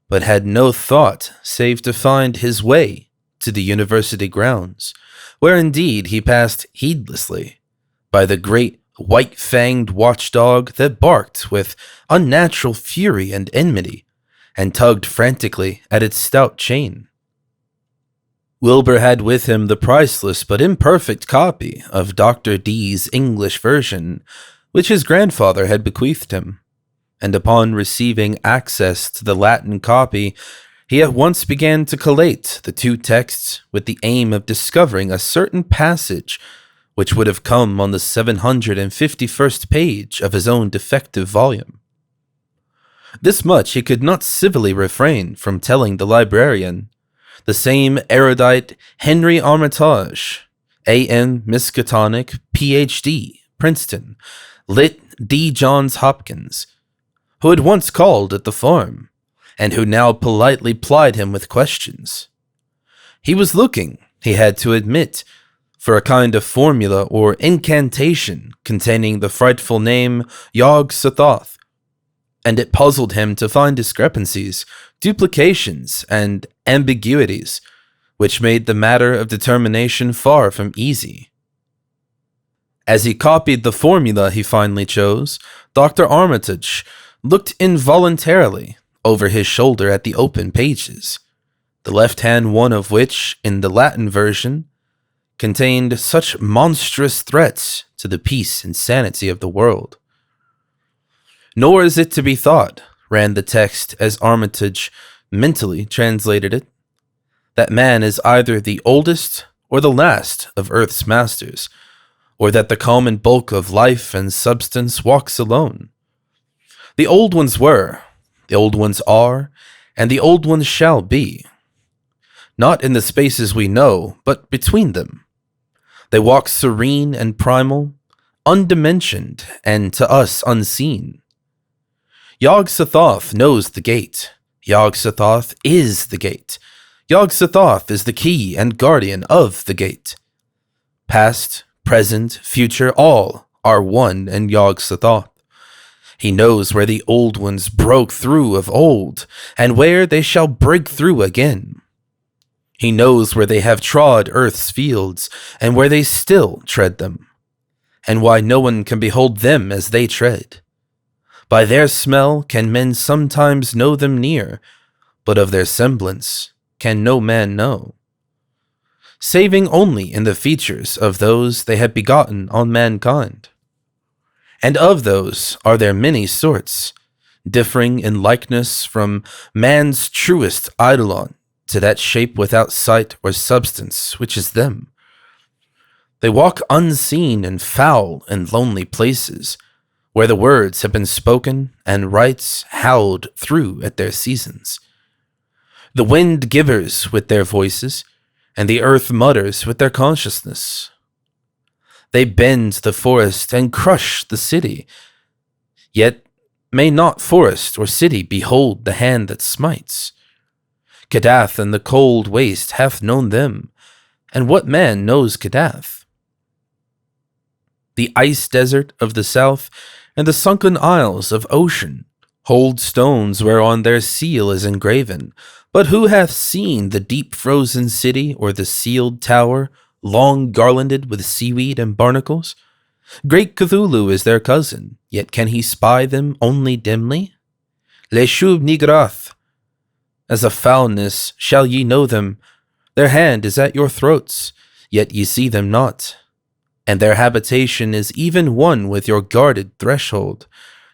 but had no thought save to find his way to the university grounds, where indeed he passed heedlessly by the great white-fanged watchdog that barked with unnatural fury and enmity, and tugged frantically at its stout chain. Wilbur had with him the priceless but imperfect copy of Dr. Dee's English version, which his grandfather had bequeathed him, and upon receiving access to the Latin copy, he at once began to collate the 2 texts with the aim of discovering a certain passage which would have come on the 751st page of his own defective volume. This much he could not civilly refrain from telling the librarian, the same erudite Henry Armitage, A.M. Miskatonic, Ph.D., Princeton, Lit. D. Johns Hopkins, who had once called at the farm, and who now politely plied him with questions. He was looking, he had to admit, for a kind of formula or incantation containing the frightful name Yog-Sothoth. and it puzzled him to find discrepancies, duplications, and ambiguities, which made the matter of determination far from easy. As he copied the formula he finally chose, Dr. Armitage looked involuntarily over his shoulder at the open pages, the left-hand one of which, in the Latin version, contained such monstrous threats to the peace and sanity of the world. Nor is it to be thought, ran the text as Armitage mentally translated it, that man is either the oldest or the last of Earth's masters, or that the common bulk of life and substance walks alone. The old ones were, the old ones are, and the old ones shall be. Not in the spaces we know, but between them. They walk serene and primal, undimensioned, and to us unseen. Yog-Sothoth knows the gate. Yog-Sothoth is the gate. Yog-Sothoth is the key and guardian of the gate. Past, present, future, all are one in Yog-Sothoth. He knows where the old ones broke through of old, and where they shall break through again. He knows where they have trod earth's fields, and where they still tread them, and why no one can behold them as they tread. By their smell can men sometimes know them near, but of their semblance can no man know, saving only in the features of those they have begotten on mankind. And of those are there many sorts, differing in likeness from man's truest eidolon to that shape without sight or substance which is them. They walk unseen in foul and lonely places, where the words have been spoken and rites howled through at their seasons. The wind givers with their voices, and the earth mutters with their consciousness. They bend the forest and crush the city, yet may not forest or city behold the hand that smites. Kadath and the cold waste hath known them, and what man knows Kadath? The ice desert of the south and the sunken isles of ocean hold stones whereon their seal is engraven, but who hath seen the deep frozen city or the sealed tower, long garlanded with seaweed and barnacles? Great Cthulhu is their cousin, yet can he spy them only dimly? Le Shub Nigrath, as a foulness shall ye know them. Their hand is at your throats, yet ye see them not. And their habitation is even one with your guarded threshold.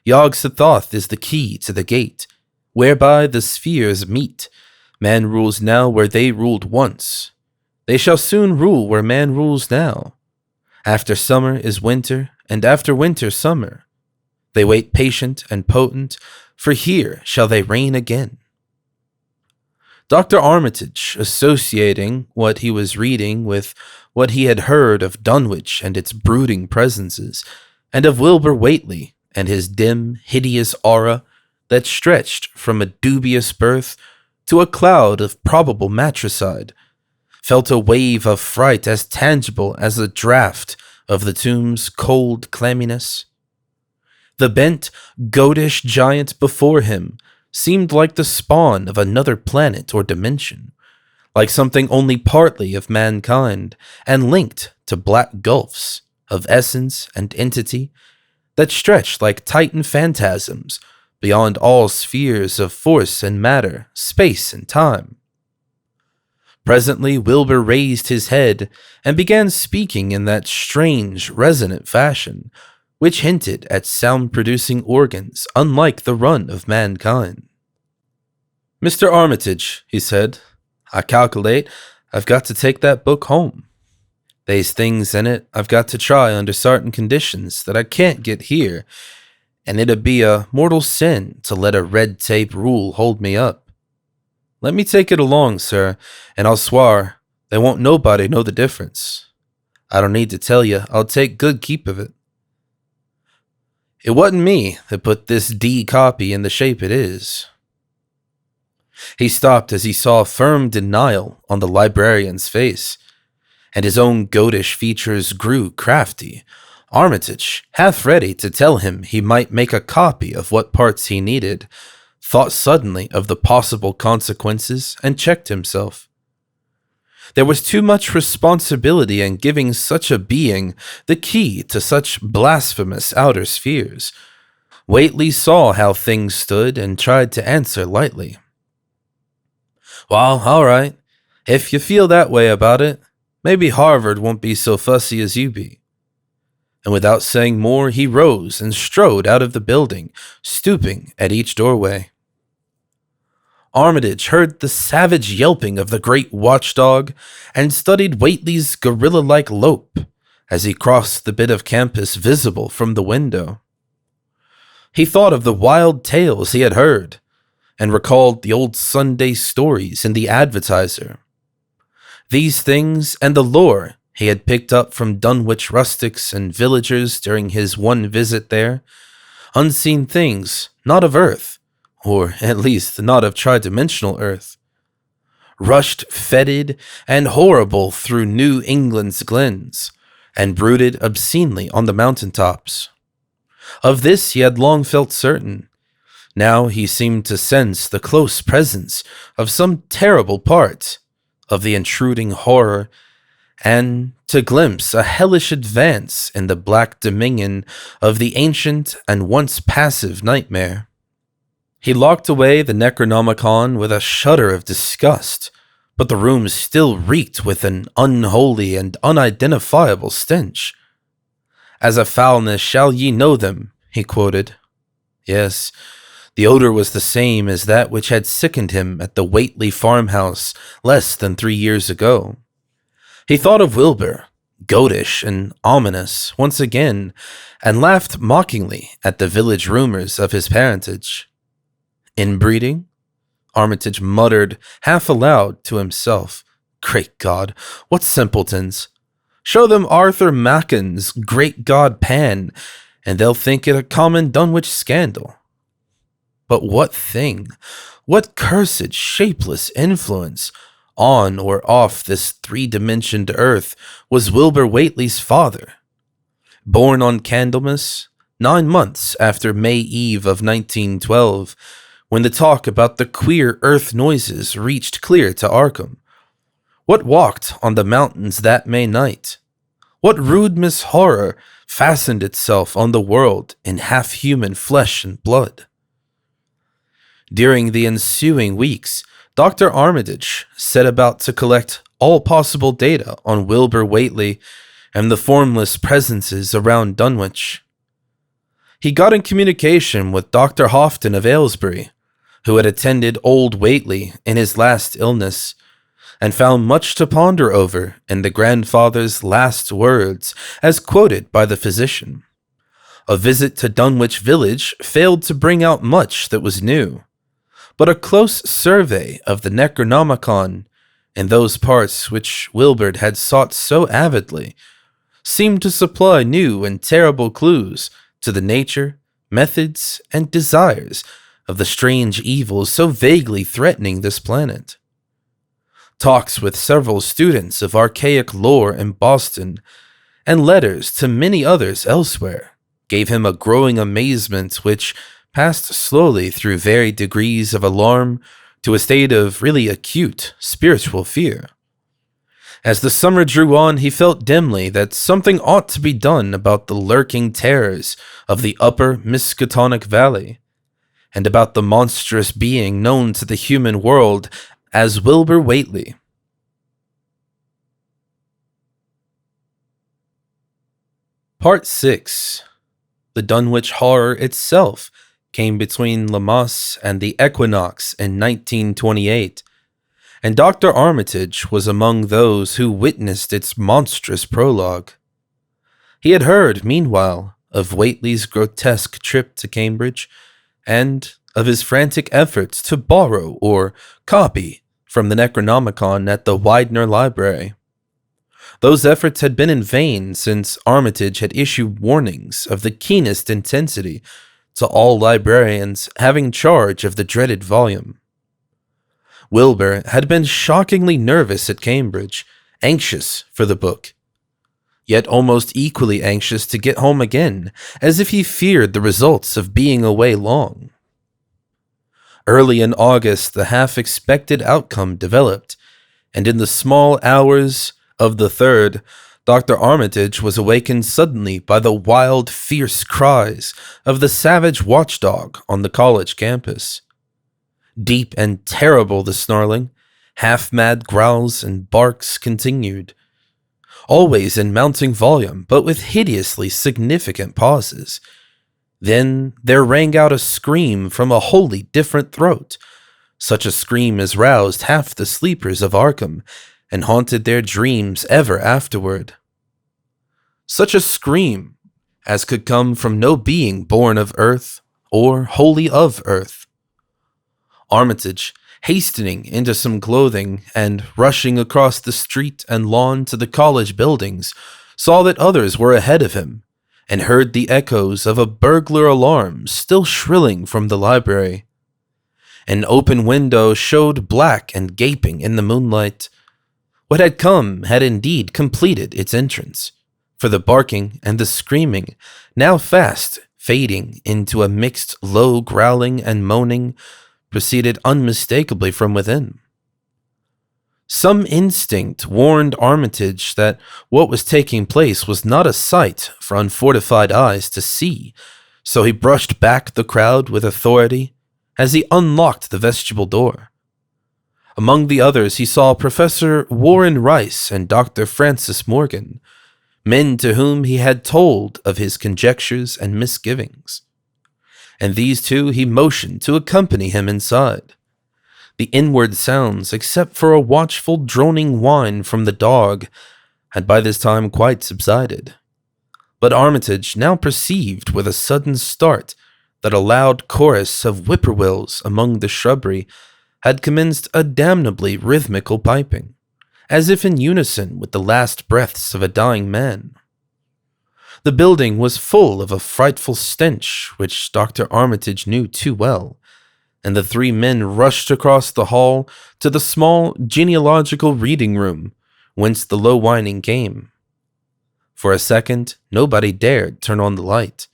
Yog-Sothoth is the key to the gate, whereby the spheres meet. Man rules now where they ruled once. They shall soon rule where man rules now. After summer is winter, and after winter summer. They wait patient and potent, for here shall they reign again. Dr. Armitage, associating what he was reading with what he had heard of Dunwich and its brooding presences, and of Wilbur Whately and his dim, hideous aura that stretched from a dubious birth to a cloud of probable matricide, felt a wave of fright as tangible as the draught of the tomb's cold clamminess. The bent, goatish giant before him seemed like the spawn of another planet or dimension, like something only partly of mankind, and linked to black gulfs of essence and entity that stretched like Titan phantasms beyond all spheres of force and matter, space and time. Presently Wilbur raised his head and began speaking in that strange, resonant fashion, which hinted at sound-producing organs unlike the run of mankind. "Mr. Armitage," he said, "I calculate I've got to take that book home. They's things in it I've got to try under certain conditions that I can't get here, and it'd be a mortal sin to let a red tape rule hold me up. Let me take it along, sir, and I'll swar there won't nobody know the difference. I don't need to tell you I'll take good keep of it. It wasn't me that put this D copy in the shape it is." He stopped as he saw firm denial on the librarian's face, and his own goatish features grew crafty, Armitage, half ready to tell him he might make a copy of what parts he needed, thought suddenly of the possible consequences and checked himself. There was too much responsibility in giving such a being the key to such blasphemous outer spheres. Whately saw how things stood and tried to answer lightly. Well, all right. If you feel that way about it, maybe Harvard won't be so fussy as you be. And without saying more, he rose and strode out of the building, stooping at each doorway. Armitage heard the savage yelping of the great watchdog and studied Whately's gorilla-like lope as he crossed the bit of campus visible from the window. He thought of the wild tales he had heard and recalled the old Sunday stories in the Advertiser. These things and the lore he had picked up from Dunwich rustics and villagers during his one visit there, unseen things not of Earth, or at least not of tri-dimensional Earth, rushed fetid and horrible through New England's glens, and brooded obscenely on the mountaintops. Of this he had long felt certain. Now he seemed to sense the close presence of some terrible part of the intruding horror, and to glimpse a hellish advance in the black dominion of the ancient and once passive nightmare. He locked away the Necronomicon with a shudder of disgust, but the room still reeked with an unholy and unidentifiable stench. "As a foulness shall ye know them," he quoted. Yes, the odor was the same as that which had sickened him at the Whately farmhouse less than 3 years ago. He thought of Wilbur, goatish and ominous, once again, and laughed mockingly at the village rumors of his parentage. Inbreeding? Armitage muttered half aloud to himself. Great God, what simpletons! Show them Arthur Macken's Great God Pan, and they'll think it a common Dunwich scandal. But what thing, what cursed, shapeless influence, on or off this three-dimensioned earth, was Wilbur Whately's father? Born on Candlemas, 9 months after May Eve of 1912, when the talk about the queer earth noises reached clear to Arkham. What walked on the mountains that May night? What rude horror fastened itself on the world in half-human flesh and blood? During the ensuing weeks, Dr. Armitage set about to collect all possible data on Wilbur Whately and the formless presences around Dunwich. He got in communication with Dr. Houghton of Aylesbury, who had attended old Whately in his last illness, and found much to ponder over in the grandfather's last words as quoted by the physician. A visit to Dunwich village failed to bring out much that was new, but a close survey of the Necronomicon in those parts which Wilbur had sought so avidly seemed to supply new and terrible clues to the nature, methods, and desires of the strange evils so vaguely threatening this planet. Talks with several students of archaic lore in Boston, and letters to many others elsewhere, gave him a growing amazement which passed slowly through varied degrees of alarm to a state of really acute spiritual fear. As the summer drew on, he felt dimly that something ought to be done about the lurking terrors of the upper Miskatonic Valley, and about the monstrous being known to the human world as Wilbur Whately. Part 6. The Dunwich Horror itself came between Lammas and the equinox in 1928, and Dr. Armitage was among those who witnessed its monstrous prologue. He had heard, meanwhile, of Whately's grotesque trip to Cambridge, and of his frantic efforts to borrow or copy from the Necronomicon at the Widener Library. Those efforts had been in vain, since Armitage had issued warnings of the keenest intensity to all librarians having charge of the dreaded volume. Wilbur had been shockingly nervous at Cambridge, anxious for the book. yet almost equally anxious to get home again, as if he feared the results of being away long. Early in August, the half-expected outcome developed, and in the small hours of the 3rd, Dr. Armitage was awakened suddenly by the wild, fierce cries of the savage watchdog on the college campus. Deep and terrible the snarling, half-mad growls and barks continued, always in mounting volume, but with hideously significant pauses. Then there rang out a scream from a wholly different throat. Such a scream as roused half the sleepers of Arkham, and haunted their dreams ever afterward. Such a scream as could come from no being born of earth, or wholly of earth. Armitage, hastening into some clothing and rushing across the street and lawn to the college buildings, saw that others were ahead of him, and heard the echoes of a burglar alarm still shrilling from the library. An open window showed black and gaping in the moonlight. What had come had indeed completed its entrance, for the barking and the screaming, now fast fading into a mixed low growling and moaning, proceeded unmistakably from within. Some instinct warned Armitage that what was taking place was not a sight for unfortified eyes to see, so he brushed back the crowd with authority as he unlocked the vestibule door. Among the others he saw Professor Warren Rice and Dr. Francis Morgan, men to whom he had told of his conjectures and misgivings. And these two he motioned to accompany him inside. The inward sounds, except for a watchful droning whine from the dog, had by this time quite subsided. But Armitage now perceived with a sudden start that a loud chorus of whippoorwills among the shrubbery had commenced a damnably rhythmical piping, as if in unison with the last breaths of a dying man. The building was full of a frightful stench which Dr. Armitage knew too well, and the 3 men rushed across the hall to the small genealogical reading room, whence the low whining came. For a second, nobody dared turn on the light.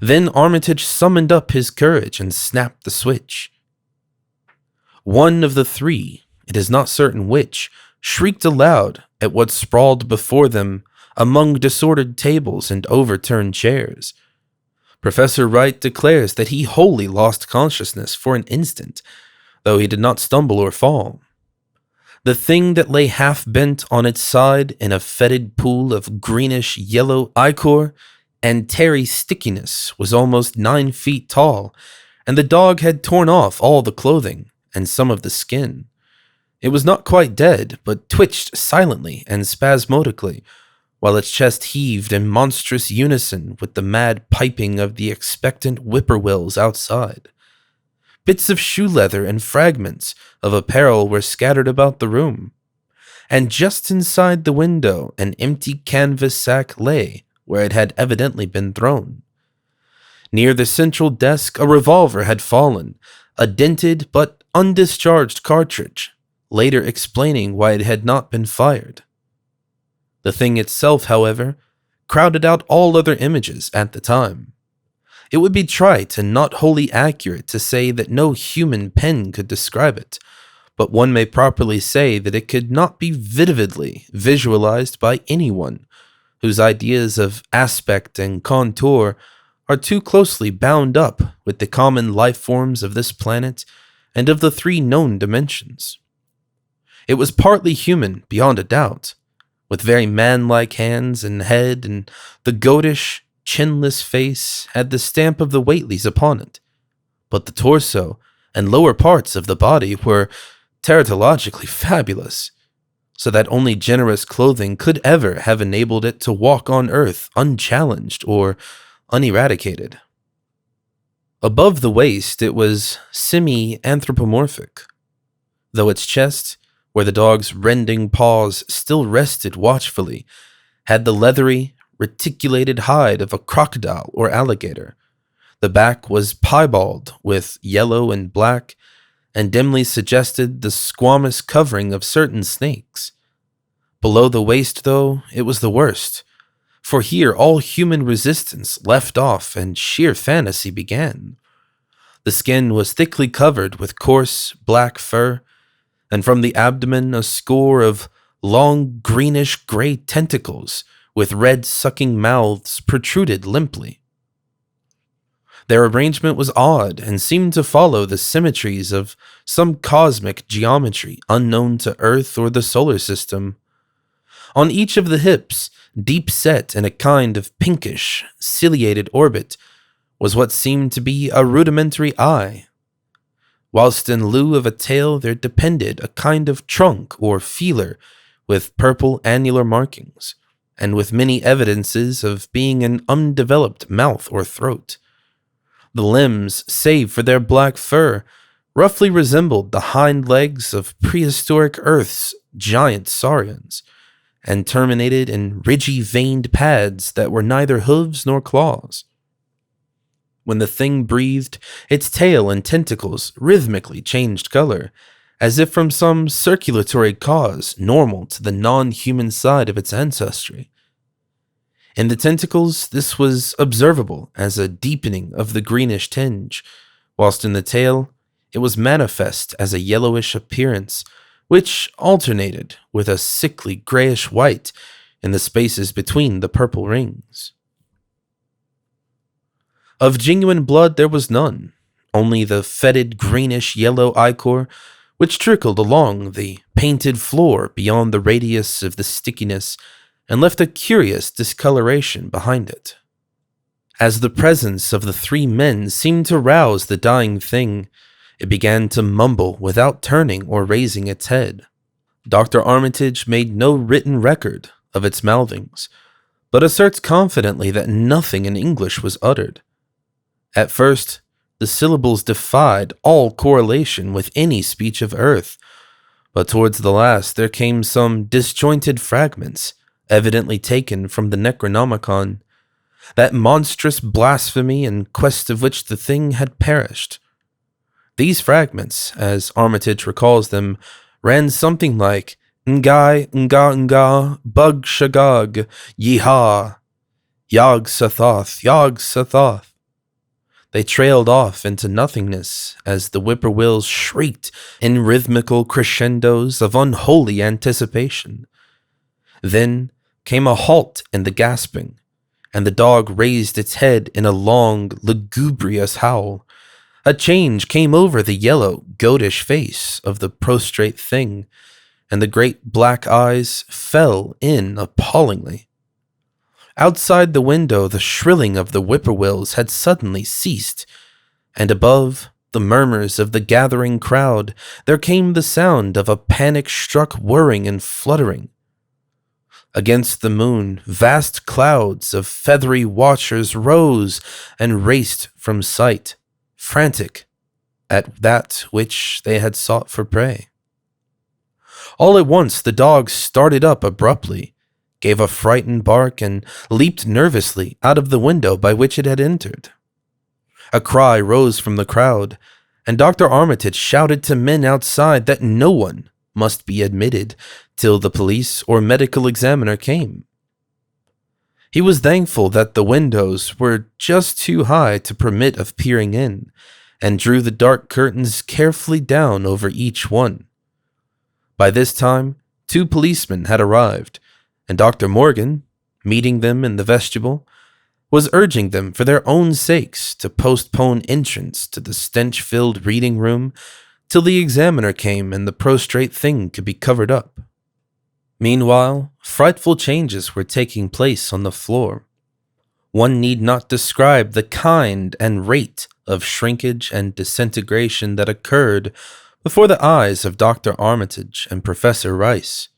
Then Armitage summoned up his courage and snapped the switch. One of the 3, it is not certain which, shrieked aloud at what sprawled before them among disordered tables and overturned chairs. Professor Wright declares that he wholly lost consciousness for an instant, though he did not stumble or fall. The thing that lay half-bent on its side in a fetid pool of greenish-yellow ichor and tarry stickiness was almost 9 feet tall, and the dog had torn off all the clothing and some of the skin. It was not quite dead, but twitched silently and spasmodically, while its chest heaved in monstrous unison with the mad piping of the expectant whippoorwills outside. Bits of shoe leather and fragments of apparel were scattered about the room, and just inside the window an empty canvas sack lay where it had evidently been thrown. Near the central desk a revolver had fallen, a dented but undischarged cartridge, later explaining why it had not been fired. The thing itself, however, crowded out all other images at the time. It would be trite and not wholly accurate to say that no human pen could describe it, but one may properly say that it could not be vividly visualized by anyone whose ideas of aspect and contour are too closely bound up with the common life forms of this planet and of the 3 known dimensions. It was partly human, beyond a doubt, with very man-like hands and head, and the goatish, chinless face had the stamp of the Whateleys upon it. But the torso and lower parts of the body were teratologically fabulous, so that only generous clothing could ever have enabled it to walk on earth unchallenged or uneradicated. Above the waist it was semi-anthropomorphic, though its chest, where the dog's rending paws still rested watchfully, had the leathery, reticulated hide of a crocodile or alligator. The back was piebald with yellow and black, and dimly suggested the squamous covering of certain snakes. Below the waist, though, it was the worst, for here all human resistance left off and sheer fantasy began. The skin was thickly covered with coarse, black fur, and from the abdomen a score of long greenish-gray tentacles with red sucking mouths protruded limply. Their arrangement was odd and seemed to follow the symmetries of some cosmic geometry unknown to Earth or the solar system. On each of the hips, deep set in a kind of pinkish, ciliated orbit, was what seemed to be a rudimentary eye, whilst in lieu of a tail there depended a kind of trunk or feeler with purple annular markings, and with many evidences of being an undeveloped mouth or throat. The limbs, save for their black fur, roughly resembled the hind legs of prehistoric Earth's giant saurians, and terminated in ridgy veined pads that were neither hooves nor claws. When the thing breathed, its tail and tentacles rhythmically changed color, as if from some circulatory cause normal to the non-human side of its ancestry. In the tentacles, this was observable as a deepening of the greenish tinge, whilst in the tail, it was manifest as a yellowish appearance, which alternated with a sickly grayish-white in the spaces between the purple rings. Of genuine blood there was none, only the fetid greenish-yellow ichor which trickled along the painted floor beyond the radius of the stickiness and left a curious discoloration behind it. As the presence of the three men seemed to rouse the dying thing, it began to mumble without turning or raising its head. Dr. Armitage made no written record of its mouthings, but asserts confidently that nothing in English was uttered. At first, the syllables defied all correlation with any speech of Earth, but towards the last there came some disjointed fragments, evidently taken from the Necronomicon, that monstrous blasphemy in quest of which the thing had perished. These fragments, as Armitage recalls them, ran something like Ngai, Nga, Bug Shagog, Yeehaw, Yog Sothoth, Yog Sothoth. They trailed off into nothingness as the whippoorwills shrieked in rhythmical crescendos of unholy anticipation. Then came a halt in the gasping, and the dog raised its head in a long, lugubrious howl. A change came over the yellow, goatish face of the prostrate thing, and the great black eyes fell in appallingly. Outside the window, the shrilling of the whippoorwills had suddenly ceased, and above the murmurs of the gathering crowd, there came the sound of a panic-struck whirring and fluttering. Against the moon, vast clouds of feathery watchers rose and raced from sight, frantic at that which they had sought for prey. All at once the dog started up abruptly, gave a frightened bark, and leaped nervously out of the window by which it had entered. A cry rose from the crowd, and Dr. Armitage shouted to men outside that no one must be admitted till the police or medical examiner came. He was thankful that the windows were just too high to permit of peering in, and drew the dark curtains carefully down over each one. By this time, 2 policemen had arrived, and Dr. Morgan, meeting them in the vestibule, was urging them for their own sakes to postpone entrance to the stench-filled reading room till the examiner came and the prostrate thing could be covered up. Meanwhile, frightful changes were taking place on the floor. One need not describe the kind and rate of shrinkage and disintegration that occurred before the eyes of Dr. Armitage and Professor Rice.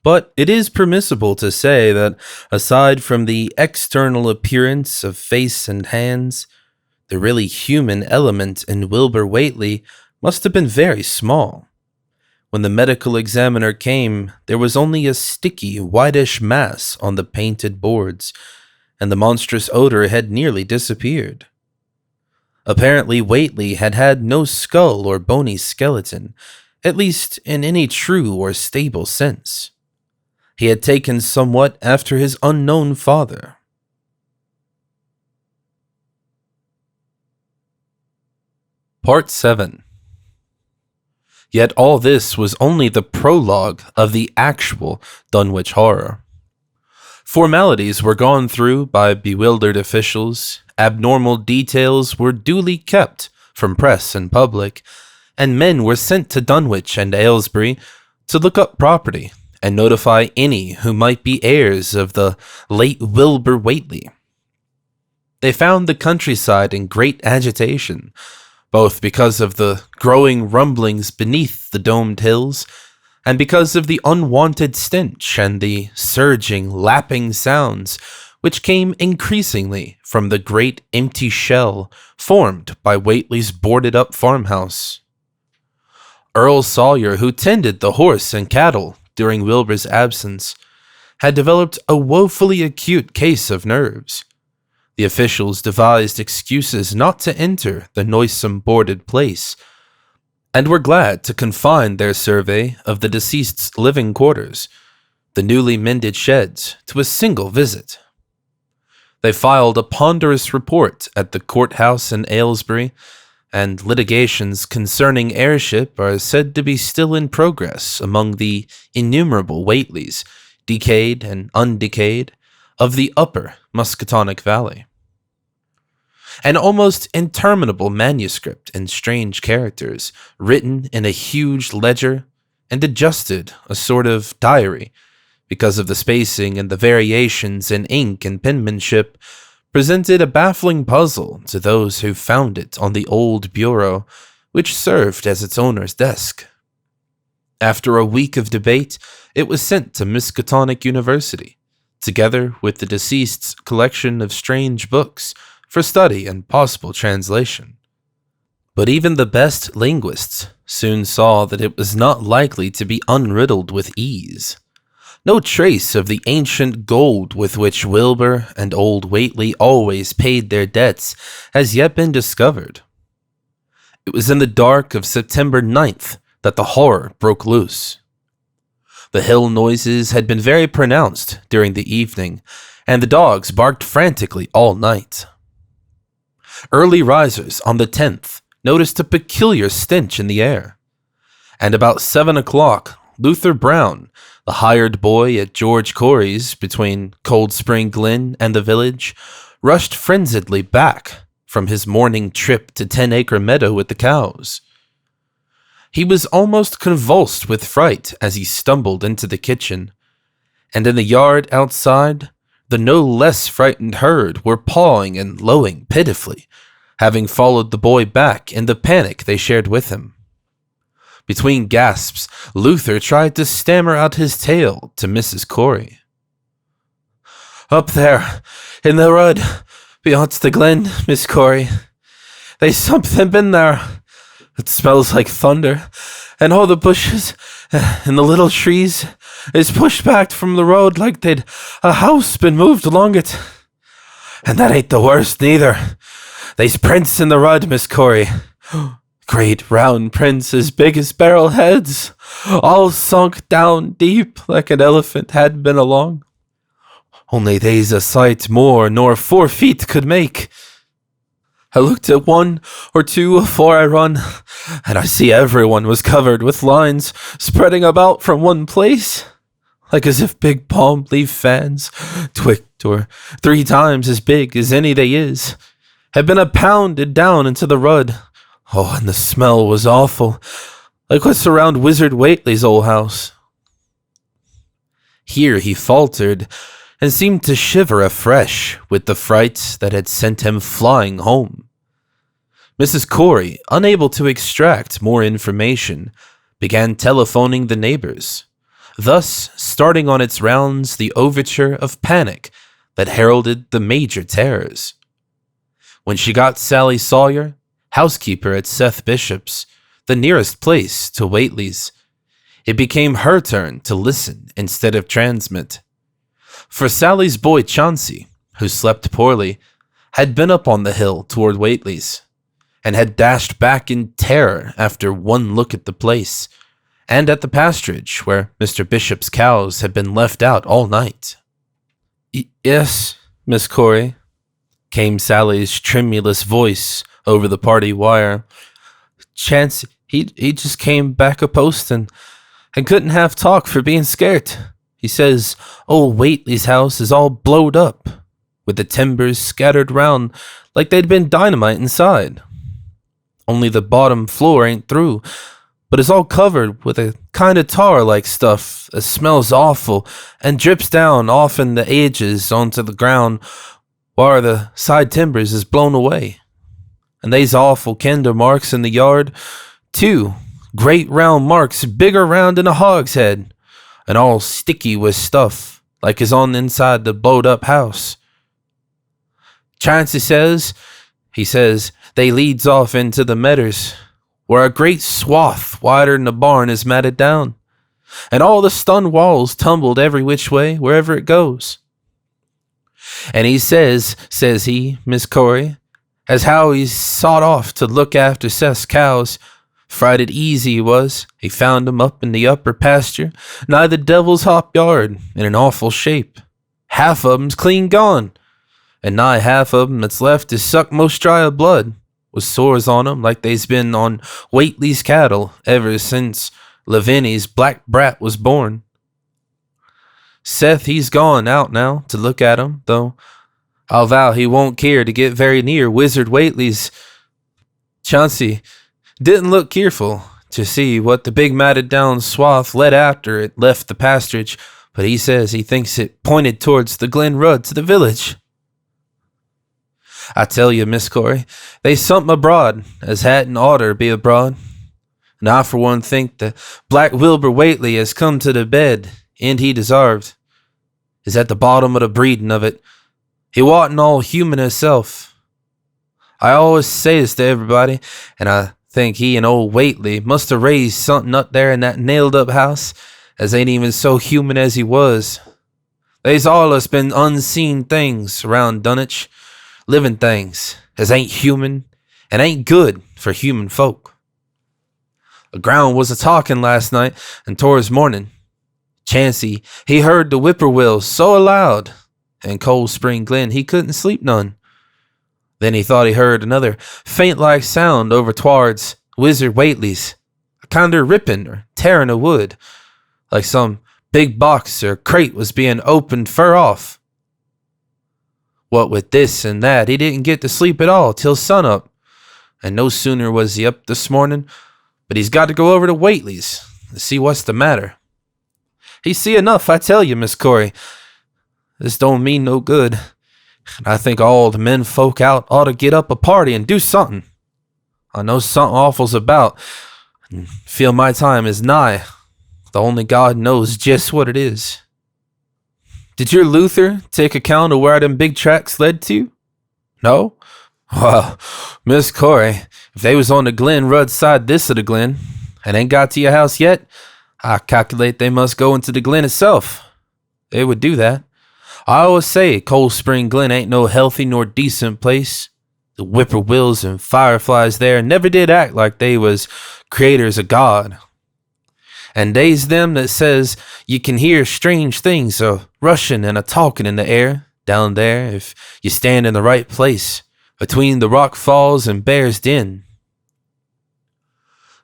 But it is permissible to say that, aside from the external appearance of face and hands, the really human element in Wilbur Whately must have been very small. When the medical examiner came, there was only a sticky, whitish mass on the painted boards, and the monstrous odor had nearly disappeared. Apparently, Whately had had no skull or bony skeleton, at least in any true or stable sense. he had taken somewhat after his unknown father. Part 7. Yet all this was only the prologue of the actual Dunwich horror. Formalities were gone through by bewildered officials, abnormal details were duly kept from press and public, and men were sent to Dunwich and Aylesbury to look up property and notify any who might be heirs of the late Wilbur Whately. They found the countryside in great agitation, both because of the growing rumblings beneath the domed hills, and because of the unwanted stench and the surging, lapping sounds which came increasingly from the great empty shell formed by Whately's boarded-up farmhouse. Earl Sawyer, who tended the horse and cattle during Wilbur's absence, had developed a woefully acute case of nerves. The officials devised excuses not to enter the noisome boarded place, and were glad to confine their survey of the deceased's living quarters, the newly mended sheds, to a single visit. They filed a ponderous report at the courthouse in Aylesbury, and litigations concerning heirship are said to be still in progress among the innumerable Whateleys, decayed and undecayed, of the upper Muscatonic Valley. An almost interminable manuscript in strange characters, written in a huge ledger and adjusted a sort of diary, because of the spacing and the variations in ink and penmanship, presented a baffling puzzle to those who found it on the old bureau, which served as its owner's desk. After a week of debate, it was sent to Miskatonic University, together with the deceased's collection of strange books, for study and possible translation. But even the best linguists soon saw that it was not likely to be unriddled with ease. No trace of the ancient gold with which Wilbur and old Whately always paid their debts has yet been discovered. It was in the dark of September 9th that the horror broke loose. The hill noises had been very pronounced during the evening, and the dogs barked frantically all night. Early risers on the 10th noticed a peculiar stench in the air, and about 7 o'clock, Luther Brown, the hired boy at George Corey's between Cold Spring Glen and the village, rushed frenziedly back from his morning trip to 10-acre meadow with the cows. He was almost convulsed with fright as he stumbled into the kitchen, and in the yard outside, the no less frightened herd were pawing and lowing pitifully, having followed the boy back in the panic they shared with him. Between gasps, Luther tried to stammer out his tale to Mrs. Corey. "Up there, in the rud, beyond the glen, Miss Corey. They's something been there. It smells like thunder, and all the bushes and the little trees is pushed back from the road like they'd a house been moved along it. And that ain't the worst, neither. They's prints in the rud, Miss Corey. Great round prints as big as barrel heads, all sunk down deep like an elephant had been along. Only they's a sight more nor 4 feet could make. I looked at 1 or 2 afore I run, and I see everyone was covered with lines spreading about from one place, like as if big palm leaf fans, twict or 3 times as big as any they is, had been pounded down into the rud. Oh, and the smell was awful, like what's around Wizard Whately's old house." Here he faltered, and seemed to shiver afresh with the fright that had sent him flying home. Mrs. Corey, unable to extract more information, began telephoning the neighbors, thus starting on its rounds the overture of panic that heralded the major terrors. When she got Sally Sawyer, housekeeper at Seth Bishop's, the nearest place to Whately's, it became her turn to listen instead of transmit. For Sally's boy Chauncey, who slept poorly, had been up on the hill toward Whately's, and had dashed back in terror after one look at the place, and at the pasturage where Mr. Bishop's cows had been left out all night. Yes, Miss Corey, came Sally's tremulous voice over the party wire. Chance, he just came back a postin' and couldn't have talk for being scared. He says old Whately's house is all blowed up, with the timbers scattered round like they'd been dynamite inside. Only the bottom floor ain't through, but it's all covered with a kind of tar-like stuff that smells awful and drips down off in the edges onto the ground while the side timbers is blown away. And they's awful kinder marks in the yard, too. Great round marks, bigger round than a hogshead, and all sticky with stuff, like is on the inside the blowed-up house. Chancey says, they leads off into the meadows, where a great swath wider than the barn is matted down, and all the stone walls tumbled every which way wherever it goes. And he says he, Miss Corey, as how he's sought off to look after Seth's cows, frighted easy he was. He found 'em up in the upper pasture, nigh the Devil's Hop yard, in an awful shape. Half of 'em's clean gone, and nigh half of 'em that's left is sucked most dry of blood, with sores on 'em like they's been on Whately's cattle ever since Lavinia's black brat was born. Seth, he's gone out now to look at 'em, though I'll vow he won't care to get very near Wizard Whately's. Chauncey didn't look careful to see what the big matted down swath led after it left the pasturage, but he says he thinks it pointed towards the Glen Rud to the village. I tell you, Miss Corey, they's something abroad as hadn't oughter be abroad. And I for one think that Black Wilbur Whately has come to the bed, and he deserved, is at the bottom of the breeding of it. He wasn't all human himself. I always says to everybody, and I think he and old Whately must have raised something up there in that nailed-up house as ain't even so human as he was. They's allus been unseen things around Dunwich, living things as ain't human and ain't good for human folk. The ground was a-talking last night and towards morning. Chancey, he heard the whippoorwills so loud, and Cold Spring Glen he couldn't sleep none. Then he thought he heard another faint-like sound over towards Wizard Whately's, a kinder ripping or tearing of wood, like some big box or crate was being opened fur off. What with this and that, he didn't get to sleep at all till sunup, and no sooner was he up this morning, but he's got to go over to Whately's to see what's the matter. He see enough, I tell you, Miss Corey. This don't mean no good, and I think all the men folk out ought to get up a party and do something. I know something awful's about, and feel my time is nigh. The only God knows just what it is. Did your Luther take account of where them big tracks led to? No? Well, Miss Corey, if they was on the Glen Rud side this of the Glen, and ain't got to your house yet, I calculate they must go into the Glen itself. They would do that. I always say Cold Spring Glen ain't no healthy nor decent place. The whippoorwills and fireflies there never did act like they was creators of God. And they's them that says you can hear strange things rushing and talking in the air down there if you stand in the right place between the rock falls and Bear's Den.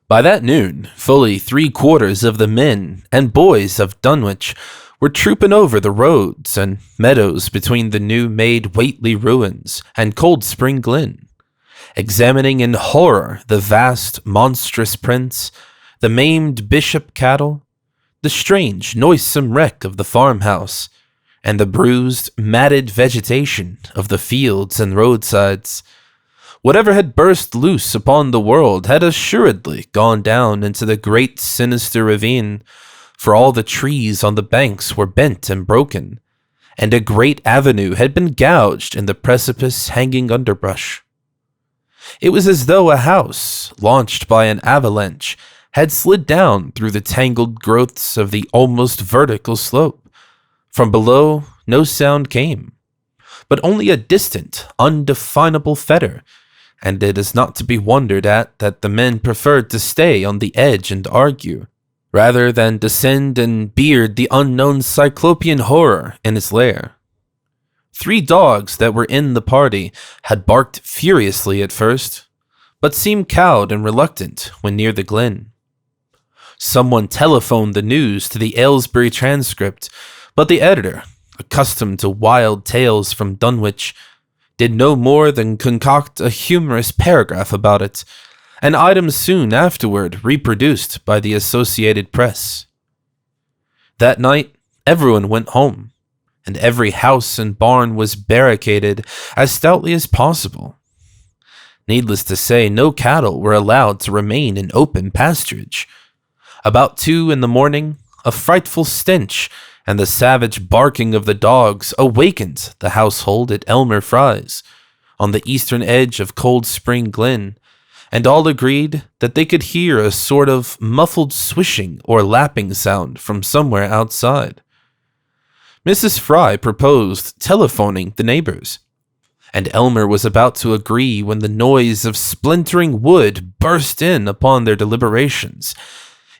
By that noon, fully 3/4 of the men and boys of Dunwich were trooping over the roads and meadows between the new-made Whately ruins and Cold Spring Glen, examining in horror the vast, monstrous prints, the maimed bishop cattle, the strange, noisome wreck of the farmhouse, and the bruised, matted vegetation of the fields and roadsides. Whatever had burst loose upon the world had assuredly gone down into the great sinister ravine, for all the trees on the banks were bent and broken, and a great avenue had been gouged in the precipice hanging underbrush. It was as though a house, launched by an avalanche, had slid down through the tangled growths of the almost vertical slope. From below, no sound came, but only a distant, undefinable fetor, and it is not to be wondered at that the men preferred to stay on the edge and argue, rather than descend and beard the unknown cyclopean horror in its lair. 3 dogs that were in the party had barked furiously at first, but seemed cowed and reluctant when near the glen. Someone telephoned the news to the Aylesbury Transcript, but the editor, accustomed to wild tales from Dunwich, did no more than concoct a humorous paragraph about it, an item soon afterward reproduced by the Associated Press. That night, everyone went home, and every house and barn was barricaded as stoutly as possible. Needless to say, no cattle were allowed to remain in open pasturage. About 2 a.m, a frightful stench and the savage barking of the dogs awakened the household at Elmer Fry's, on the eastern edge of Cold Spring Glen, and all agreed that they could hear a sort of muffled swishing or lapping sound from somewhere outside. Mrs. Fry proposed telephoning the neighbors, and Elmer was about to agree when the noise of splintering wood burst in upon their deliberations.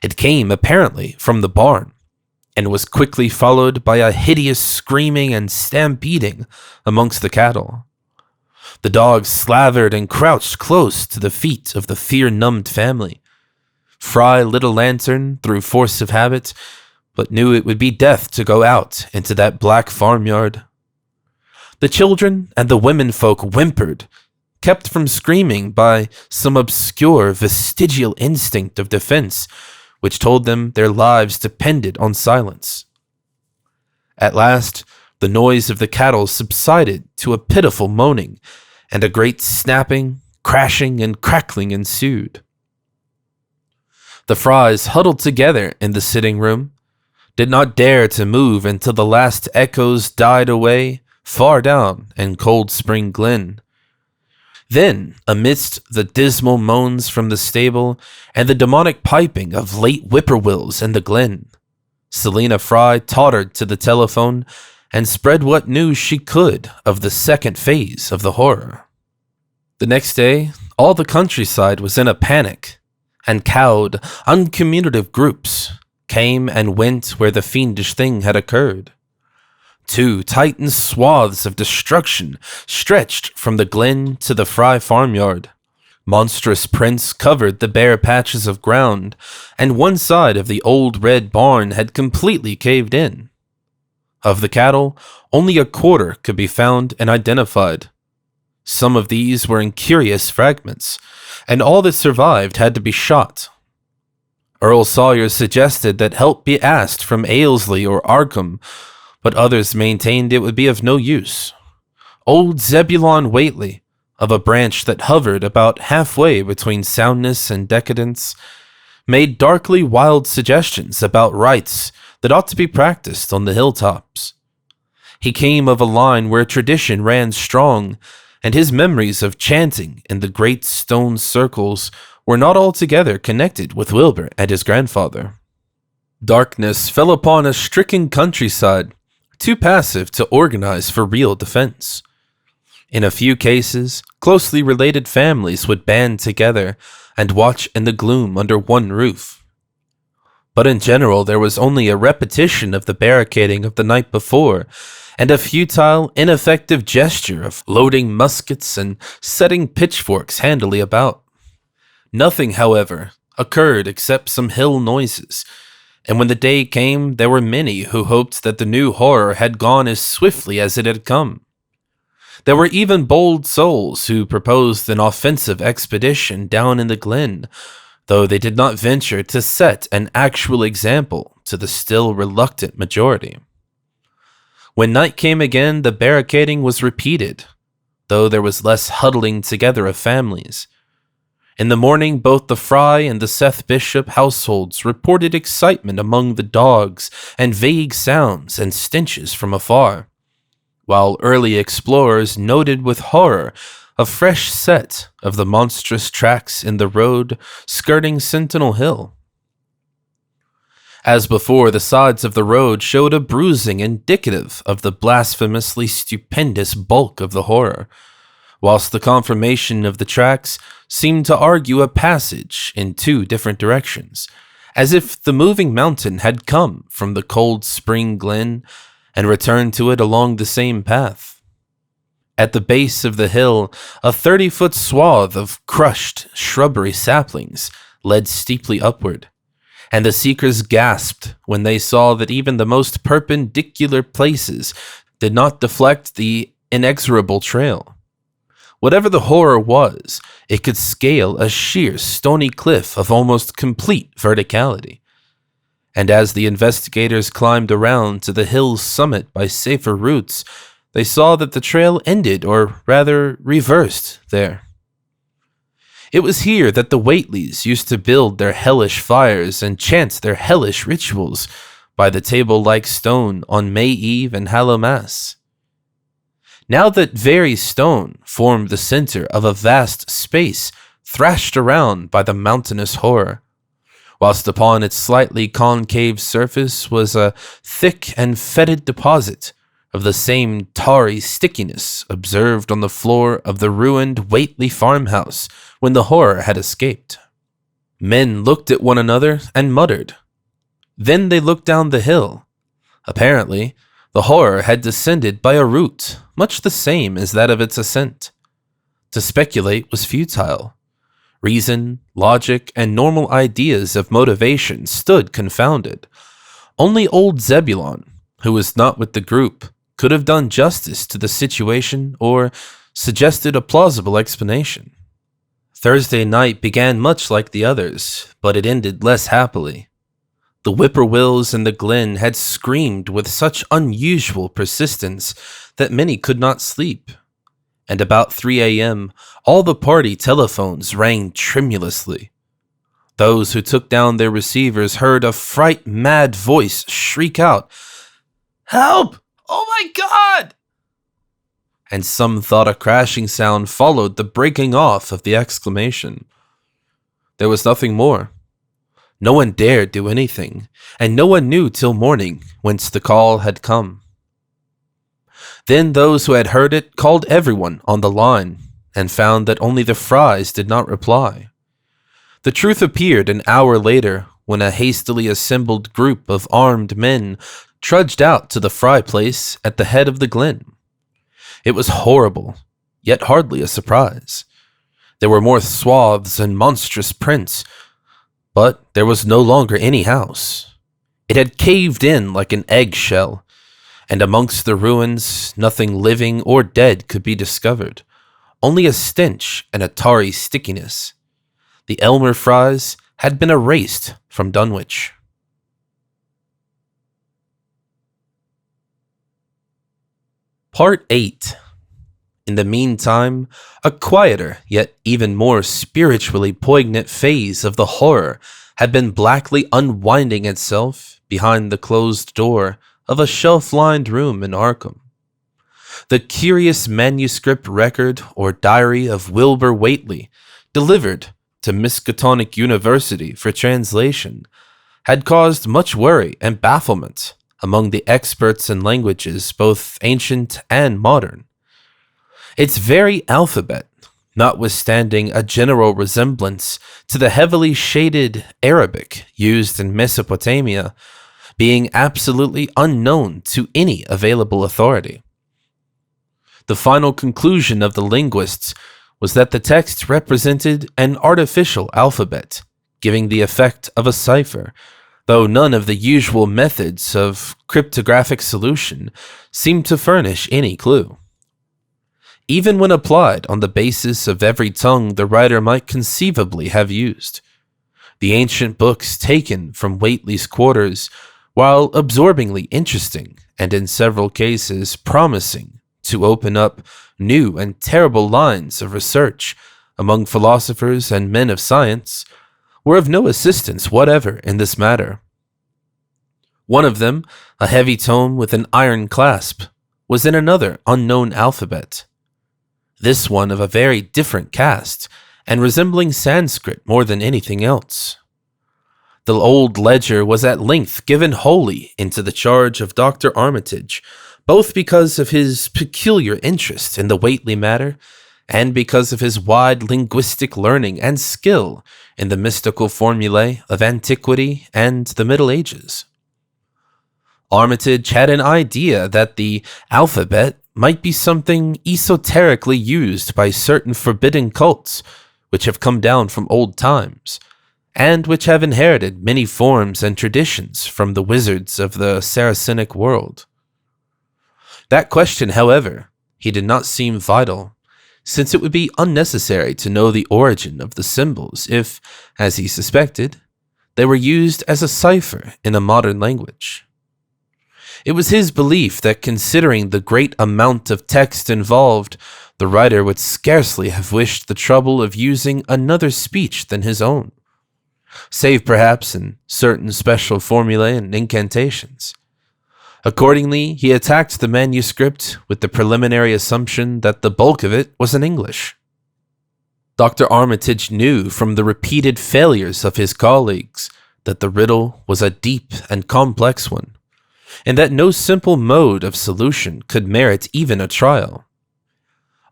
It came, apparently, from the barn, and was quickly followed by a hideous screaming and stampeding amongst the cattle. The dogs slavered and crouched close to the feet of the fear-numbed family. Fry lit a lantern through force of habit, but knew it would be death to go out into that black farmyard. The children and the womenfolk whimpered, kept from screaming by some obscure vestigial instinct of defense, which told them their lives depended on silence. At last, the noise of the cattle subsided to a pitiful moaning, and a great snapping, crashing, and crackling ensued. The Frys huddled together in the sitting room, did not dare to move until the last echoes died away far down in Cold Spring Glen. Then, amidst the dismal moans from the stable and the demonic piping of late whippoorwills in the glen, Selina Fry tottered to the telephone and spread what news she could of the second phase of the horror. The next day, all the countryside was in a panic, and cowed, uncommunicative groups came and went where the fiendish thing had occurred. 2 titan swaths of destruction stretched from the glen to the Fry farmyard. Monstrous prints covered the bare patches of ground, and one side of the old red barn had completely caved in. Of the cattle, only a quarter could be found and identified. Some of these were in curious fragments, and all that survived had to be shot. Earl Sawyer suggested that help be asked from Aylesbury or Arkham, but others maintained it would be of no use. Old Zebulon Whately, of a branch that hovered about halfway between soundness and decadence, made darkly wild suggestions about rites that ought to be practiced on the hilltops. He came of a line where tradition ran strong, and his memories of chanting in the great stone circles were not altogether connected with Wilbur and his grandfather. Darkness fell upon a stricken countryside, too passive to organize for real defense. In a few cases, closely related families would band together and watch in the gloom under one roof. But in general, there was only a repetition of the barricading of the night before, and a futile, ineffective gesture of loading muskets and setting pitchforks handily about. Nothing, however, occurred except some hill noises, and when the day came, there were many who hoped that the new horror had gone as swiftly as it had come. There were even bold souls who proposed an offensive expedition down in the glen, though they did not venture to set an actual example to the still reluctant majority. When night came again, the barricading was repeated, though there was less huddling together of families. In the morning, both the Fry and the Seth Bishop households reported excitement among the dogs and vague sounds and stenches from afar, while early explorers noted with horror a fresh set of the monstrous tracks in the road skirting Sentinel Hill. As before, the sides of the road showed a bruising indicative of the blasphemously stupendous bulk of the horror, whilst the conformation of the tracks seemed to argue a passage in 2 different directions, as if the moving mountain had come from the cold spring glen and returned to it along the same path. At the base of the hill, a 30-foot swath of crushed shrubbery saplings led steeply upward, and the seekers gasped when they saw that even the most perpendicular places did not deflect the inexorable trail. Whatever the horror was, it could scale a sheer stony cliff of almost complete verticality. And as the investigators climbed around to the hill's summit by safer routes, they saw that the trail ended, or rather reversed, there. It was here that the Whateleys used to build their hellish fires and chant their hellish rituals by the table-like stone on May Eve and Hallowmass. Now that very stone formed the center of a vast space thrashed around by the mountainous horror, whilst upon its slightly concave surface was a thick and fetid deposit of the same tarry stickiness observed on the floor of the ruined Whateley farmhouse when the horror had escaped. Men looked at one another and muttered. Then they looked down the hill. Apparently, the horror had descended by a route much the same as that of its ascent. To speculate was futile. Reason, logic, and normal ideas of motivation stood confounded. Only old Zebulon, who was not with the group, could have done justice to the situation or suggested a plausible explanation. Thursday night began much like the others, but it ended less happily. The whippoorwills in the glen had screamed with such unusual persistence that many could not sleep, and about 3 a.m., all the party telephones rang tremulously. Those who took down their receivers heard a fright-mad voice shriek out, "Help! Oh my God!" And some thought a crashing sound followed the breaking off of the exclamation. There was nothing more. No one dared do anything, and no one knew till morning whence the call had come. Then those who had heard it called everyone on the line, and found that only the Frys did not reply. The truth appeared an hour later, when a hastily assembled group of armed men trudged out to the Fry place at the head of the glen. It was horrible, yet hardly a surprise. There were more swaths and monstrous prints, but there was no longer any house. It had caved in like an eggshell, and amongst the ruins nothing living or dead could be discovered, only a stench and a tarry stickiness. The Elmer Frys had been erased from Dunwich. Part 8. In the meantime, a quieter yet even more spiritually poignant phase of the horror had been blackly unwinding itself behind the closed door of a shelf-lined room in Arkham. The curious manuscript record or diary of Wilbur Whateley, delivered to Miskatonic University for translation, had caused much worry and bafflement among the experts in languages both ancient and modern. Its very alphabet, notwithstanding a general resemblance to the heavily shaded Arabic used in Mesopotamia, being absolutely unknown to any available authority. The final conclusion of the linguists was that the text represented an artificial alphabet, giving the effect of a cipher, though none of the usual methods of cryptographic solution seemed to furnish any clue. Even when applied on the basis of every tongue the writer might conceivably have used, the ancient books taken from Whateley's quarters, while absorbingly interesting and in several cases promising to open up new and terrible lines of research among philosophers and men of science, were of no assistance whatever in this matter. One of them, a heavy tome with an iron clasp, was in another unknown alphabet. This one of a very different cast, and resembling Sanskrit more than anything else. The old ledger was at length given wholly into the charge of Dr. Armitage, both because of his peculiar interest in the Whateley matter, and because of his wide linguistic learning and skill in the mystical formulae of antiquity and the Middle Ages. Armitage had an idea that the alphabet might be something esoterically used by certain forbidden cults which have come down from old times, and which have inherited many forms and traditions from the wizards of the Saracenic world. That question, however, he did not seem vital, since it would be unnecessary to know the origin of the symbols if, as he suspected, they were used as a cipher in a modern language. It was his belief that considering the great amount of text involved, the writer would scarcely have wished the trouble of using another speech than his own, save perhaps in certain special formulae and incantations. Accordingly, he attacked the manuscript with the preliminary assumption that the bulk of it was in English. Dr. Armitage knew from the repeated failures of his colleagues that the riddle was a deep and complex one, and that no simple mode of solution could merit even a trial.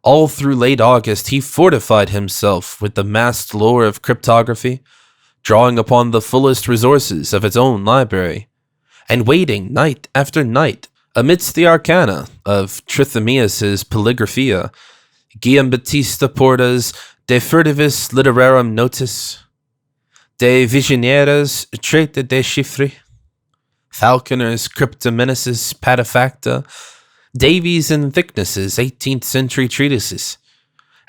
All through late August, he fortified himself with the massed lore of cryptography, drawing upon the fullest resources of his own library, and waiting night after night amidst the arcana of Trithemius's Polygraphia, Giambattista Porta's De Furtivis Literarum Notis, De Visionieras Traite de Chiffre, Falconer's Cryptomenesis Patefacta, Davies and Thickness's 18th century treatises,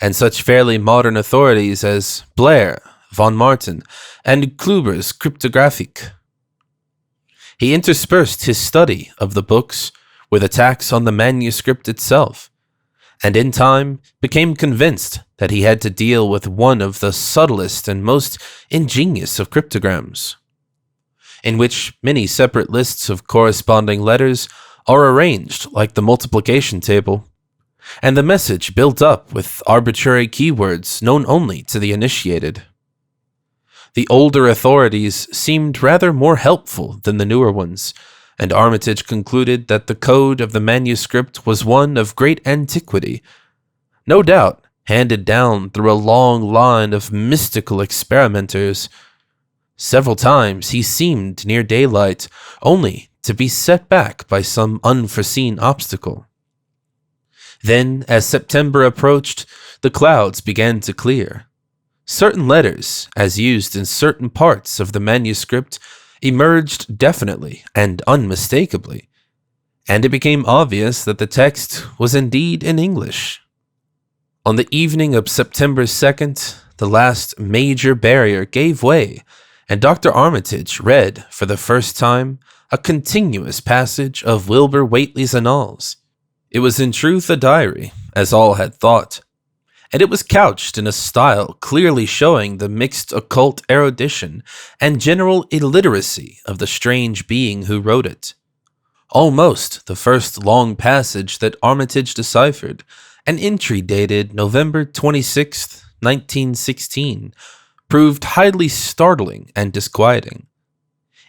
and such fairly modern authorities as Blair, von Martin, and Kluber's Cryptographique. He interspersed his study of the books with attacks on the manuscript itself, and in time became convinced that he had to deal with one of the subtlest and most ingenious of cryptograms, in which many separate lists of corresponding letters are arranged like the multiplication table, and the message built up with arbitrary keywords known only to the initiated. The older authorities seemed rather more helpful than the newer ones, and Armitage concluded that the code of the manuscript was one of great antiquity, no doubt handed down through a long line of mystical experimenters. Several times he seemed near daylight, only to be set back by some unforeseen obstacle. Then, as September approached, the clouds began to clear. Certain letters, as used in certain parts of the manuscript, emerged definitely and unmistakably, and it became obvious that the text was indeed in English. On the evening of September 2nd, the last major barrier gave way, and Dr. Armitage read, for the first time, a continuous passage of Wilbur Whately's Annals. It was in truth a diary, as all had thought, and it was couched in a style clearly showing the mixed occult erudition and general illiteracy of the strange being who wrote it. Almost the first long passage that Armitage deciphered, an entry dated November 26, 1916, proved highly startling and disquieting.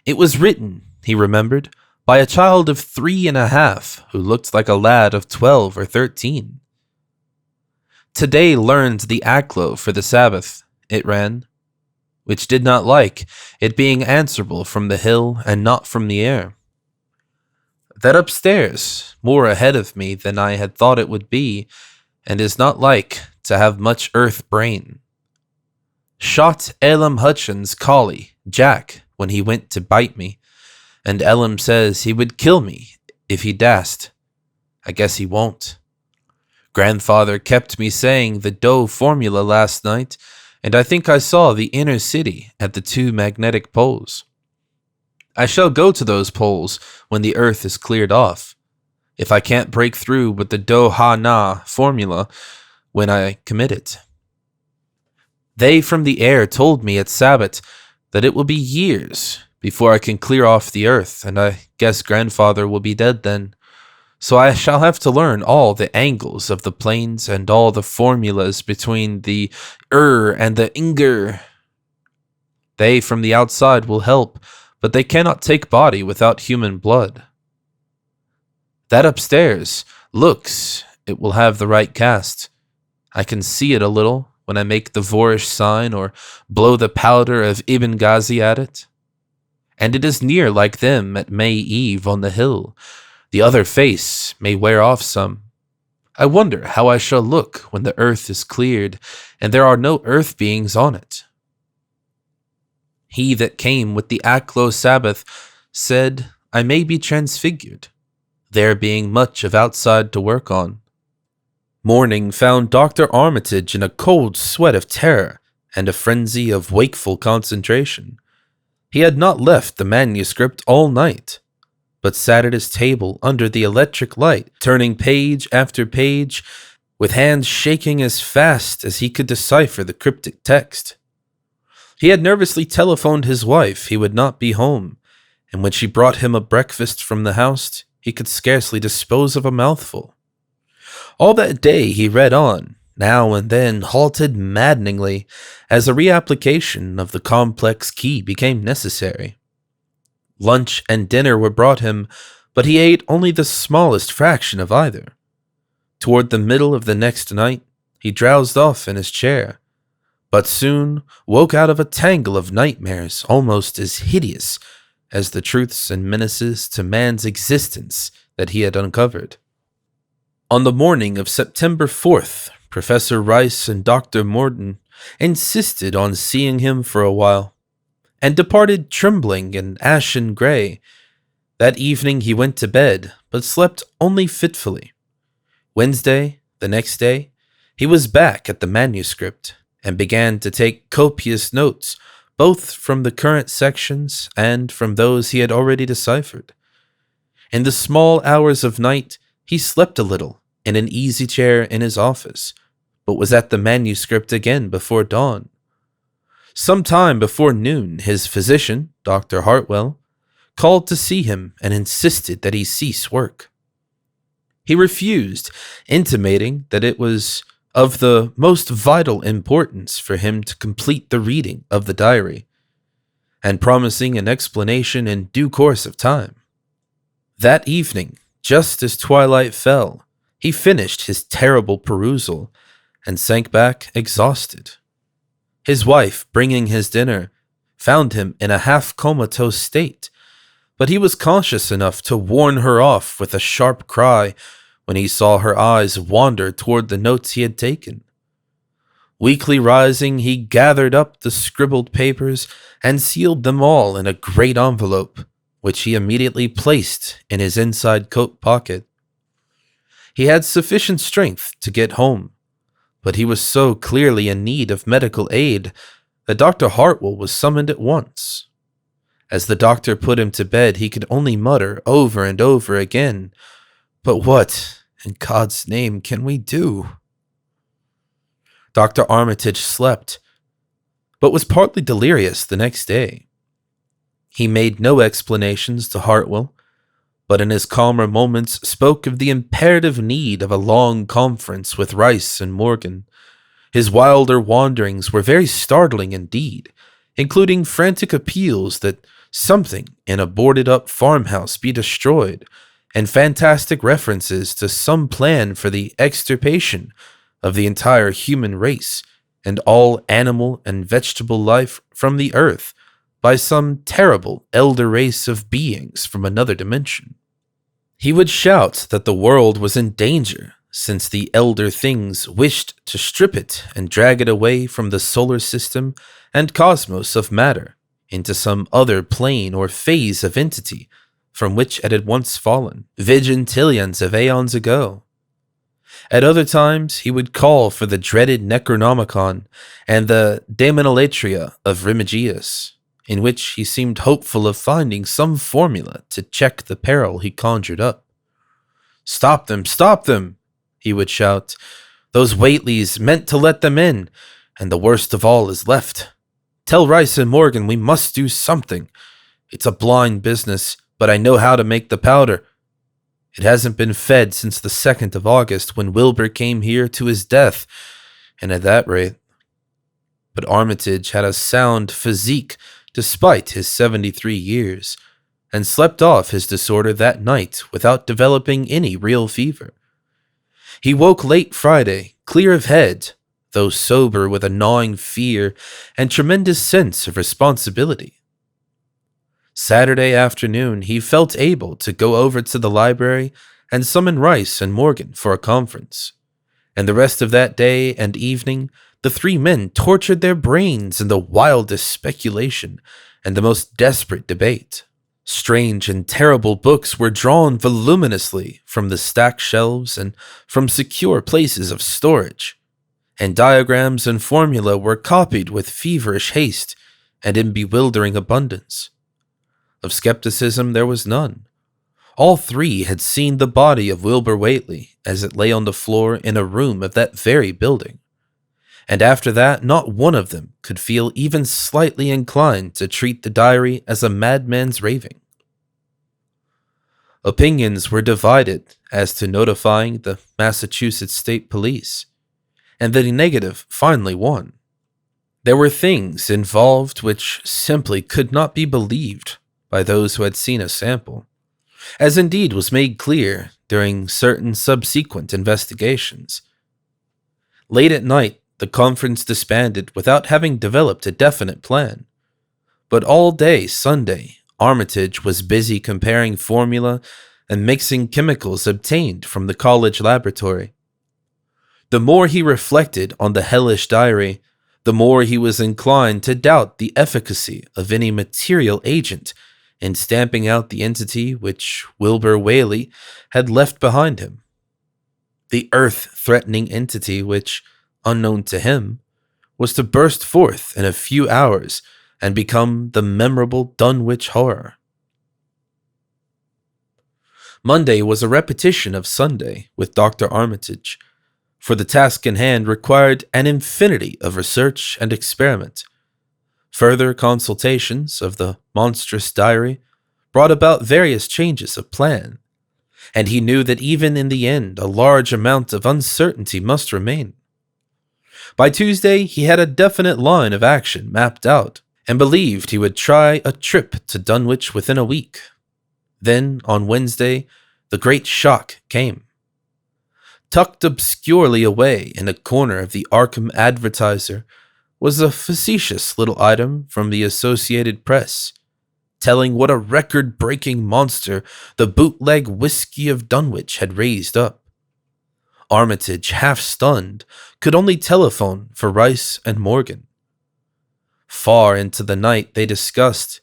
It was written, he remembered, by a child of 3.5 who looked like a lad of 12 or 13. Today learned the Aklo for the Sabbath, it ran, which did not like it being answerable from the hill and not from the air. That upstairs, more ahead of me than I had thought it would be, and is not like to have much earth brain. Shot Elam Hutchins' collie, Jack, when he went to bite me, and Elam says he would kill me if he dast. I guess he won't. Grandfather kept me saying the Doe formula last night, and I think I saw the inner city at the 2 magnetic poles. I shall go to those poles when the earth is cleared off, if I can't break through with the Do-Ha-Na formula when I commit it. They from the air told me at Sabbath that it will be years before I can clear off the earth, and I guess Grandfather will be dead then. So I shall have to learn all the angles of the planes and all the formulas between the and the Inger. They from the outside will help, but they cannot take body without human blood. That upstairs looks it will have the right cast, I can see it a little when I make the Voorish sign or blow the powder of Ibn Ghazi at it. And it is near like them at May Eve on the hill. The other face may wear off some. I wonder how I shall look when the earth is cleared, and there are no earth beings on it. He that came with the Aklo Sabbath said, I may be transfigured, there being much of outside to work on. Morning found Dr. Armitage in a cold sweat of terror and a frenzy of wakeful concentration. He had not left the manuscript all night, but sat at his table under the electric light, turning page after page, with hands shaking as fast as he could decipher the cryptic text. He had nervously telephoned his wife he would not be home, and when she brought him a breakfast from the house, he could scarcely dispose of a mouthful. All that day he read on, now and then halted maddeningly, as a reapplication of the complex key became necessary. Lunch and dinner were brought him, but he ate only the smallest fraction of either. Toward the middle of the next night, he drowsed off in his chair, but soon woke out of a tangle of nightmares almost as hideous as the truths and menaces to man's existence that he had uncovered. On the morning of September 4th, Professor Rice and Dr. Morton insisted on seeing him for a while, and departed trembling and ashen gray. That evening he went to bed, but slept only fitfully. Wednesday, the next day, he was back at the manuscript, and began to take copious notes, both from the current sections and from those he had already deciphered. In the small hours of night, he slept a little in an easy chair in his office, but was at the manuscript again before dawn. Some time before noon, his physician, Dr. Hartwell, called to see him and insisted that he cease work. He refused, intimating that it was of the most vital importance for him to complete the reading of the diary, and promising an explanation in due course of time. That evening, just as twilight fell, he finished his terrible perusal and sank back exhausted. His wife, bringing his dinner, found him in a half-comatose state, but he was conscious enough to warn her off with a sharp cry when he saw her eyes wander toward the notes he had taken. Weakly rising, he gathered up the scribbled papers and sealed them all in a great envelope, which he immediately placed in his inside coat pocket. He had sufficient strength to get home, but he was so clearly in need of medical aid that Dr. Hartwell was summoned at once. As the doctor put him to bed, he could only mutter over and over again, "But what, in God's name, can we do?" Dr. Armitage slept, but was partly delirious the next day. He made no explanations to Hartwell, but in his calmer moments spoke of the imperative need of a long conference with Rice and Morgan. His wilder wanderings were very startling indeed, including frantic appeals that something in a boarded-up farmhouse be destroyed, and fantastic references to some plan for the extirpation of the entire human race and all animal and vegetable life from the earth by some terrible elder race of beings from another dimension. He would shout that the world was in danger, since the elder things wished to strip it and drag it away from the solar system and cosmos of matter into some other plane or phase of entity from which it had once fallen, vigintillions of aeons ago. At other times, he would call for the dreaded Necronomicon and the Daemonolatria of Remigius, in which he seemed hopeful of finding some formula to check the peril he conjured up. "Stop them! Stop them!" he would shout. "Those Whateleys meant to let them in, and the worst of all is left. Tell Rice and Morgan we must do something. It's a blind business, but I know how to make the powder. It hasn't been fed since the 2nd of August when Wilbur came here to his death, and at that rate." But Armitage had a sound physique despite his 73 years, and slept off his disorder that night without developing any real fever. He woke late Friday, clear of head, though sober with a gnawing fear and tremendous sense of responsibility. Saturday afternoon, he felt able to go over to the library and summon Rice and Morgan for a conference. And the rest of that day and evening, the three men tortured their brains in the wildest speculation and the most desperate debate. Strange and terrible books were drawn voluminously from the stacked shelves and from secure places of storage, and diagrams and formula were copied with feverish haste and in bewildering abundance. Of skepticism there was none. All three had seen the body of Wilbur Whately as it lay on the floor in a room of that very building, and after that not one of them could feel even slightly inclined to treat the diary as a madman's raving. Opinions were divided as to notifying the Massachusetts State Police, and the negative finally won. There were things involved which simply could not be believed by those who had seen a sample, as indeed was made clear during certain subsequent investigations. Late at night, the conference disbanded without having developed a definite plan, but all day Sunday, Armitage was busy comparing formula and mixing chemicals obtained from the college laboratory. The more he reflected on the hellish diary, the more he was inclined to doubt the efficacy of any material agent in stamping out the entity which Wilbur Whately had left behind him. The earth-threatening entity which, unknown to him, was to burst forth in a few hours and become the memorable Dunwich horror. Monday was a repetition of Sunday with Dr. Armitage, for the task in hand required an infinity of research and experiment. Further consultations of the monstrous diary brought about various changes of plan, and he knew that even in the end a large amount of uncertainty must remain. By Tuesday he had a definite line of action mapped out, and believed he would try a trip to Dunwich within a week. Then, on Wednesday, the great shock came. Tucked obscurely away in a corner of the Arkham Advertiser was a facetious little item from the Associated Press, telling what a record-breaking monster the bootleg whiskey of Dunwich had raised up. Armitage, half stunned, could only telephone for Rice and Morgan. Far into the night they discussed,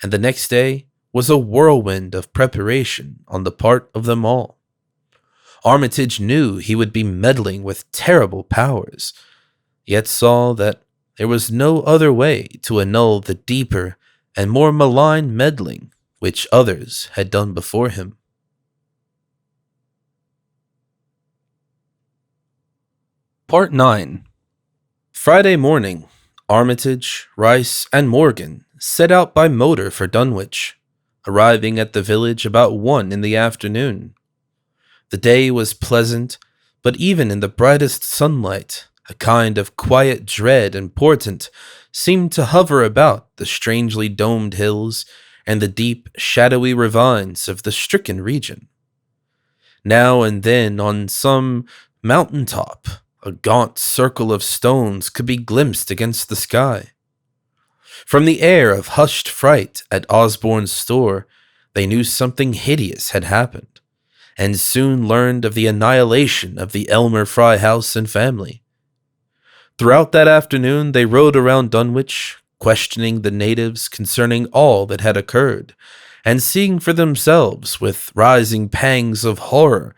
and the next day was a whirlwind of preparation on the part of them all. Armitage knew he would be meddling with terrible powers, yet saw that there was no other way to annul the deeper and more malign meddling which others had done before him. Part 9. Friday morning, Armitage, Rice, and Morgan set out by motor for Dunwich, arriving at the village about 1 in the afternoon. The day was pleasant, but even in the brightest sunlight, a kind of quiet dread and portent seemed to hover about the strangely domed hills and the deep, shadowy ravines of the stricken region. Now and then on some mountain top, a gaunt circle of stones could be glimpsed against the sky. From the air of hushed fright at Osborne's store, they knew something hideous had happened, and soon learned of the annihilation of the Elmer Fry house and family. Throughout that afternoon they rode around Dunwich, questioning the natives concerning all that had occurred, and seeing for themselves with rising pangs of horror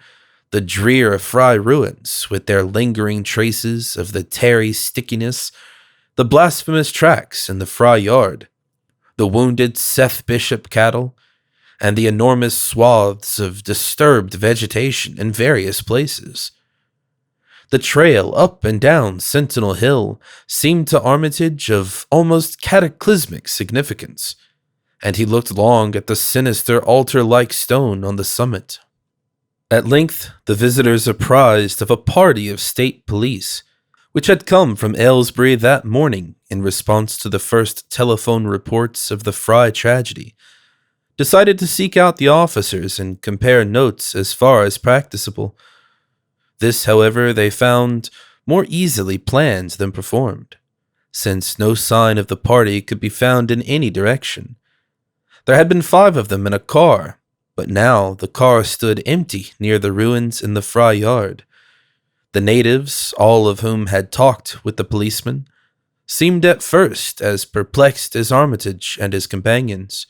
the drear Fry ruins with their lingering traces of the tarry stickiness, the blasphemous tracks in the Fry yard, the wounded Seth Bishop cattle, and the enormous swaths of disturbed vegetation in various places. The trail up and down Sentinel Hill seemed to Armitage of almost cataclysmic significance, and he looked long at the sinister altar-like stone on the summit. At length, the visitors apprised of a party of state police, which had come from Aylesbury that morning in response to the first telephone reports of the Fry tragedy, decided to seek out the officers and compare notes as far as practicable. This, however, they found more easily planned than performed, since no sign of the party could be found in any direction. There had been 5 of them in a car, but now the car stood empty near the ruins in the Fry yard. The natives, all of whom had talked with the policeman, seemed at first as perplexed as Armitage and his companions.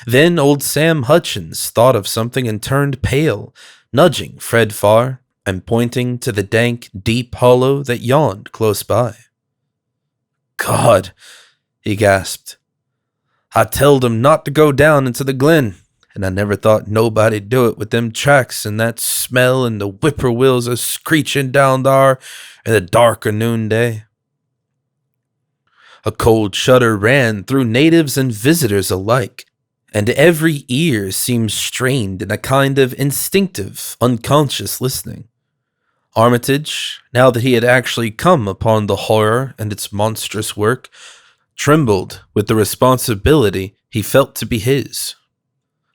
Then old Sam Hutchins thought of something and turned pale, nudging Fred Farr and pointing to the dank, deep hollow that yawned close by. "God," he gasped. "I telled 'em not to go down into the glen, and I never thought nobody'd do it with them tracks and that smell and the whippoorwills a screeching down thar in the dark of noonday." A cold shudder ran through natives and visitors alike, and every ear seemed strained in a kind of instinctive, unconscious listening. Armitage, now that he had actually come upon the horror and its monstrous work, trembled with the responsibility he felt to be his.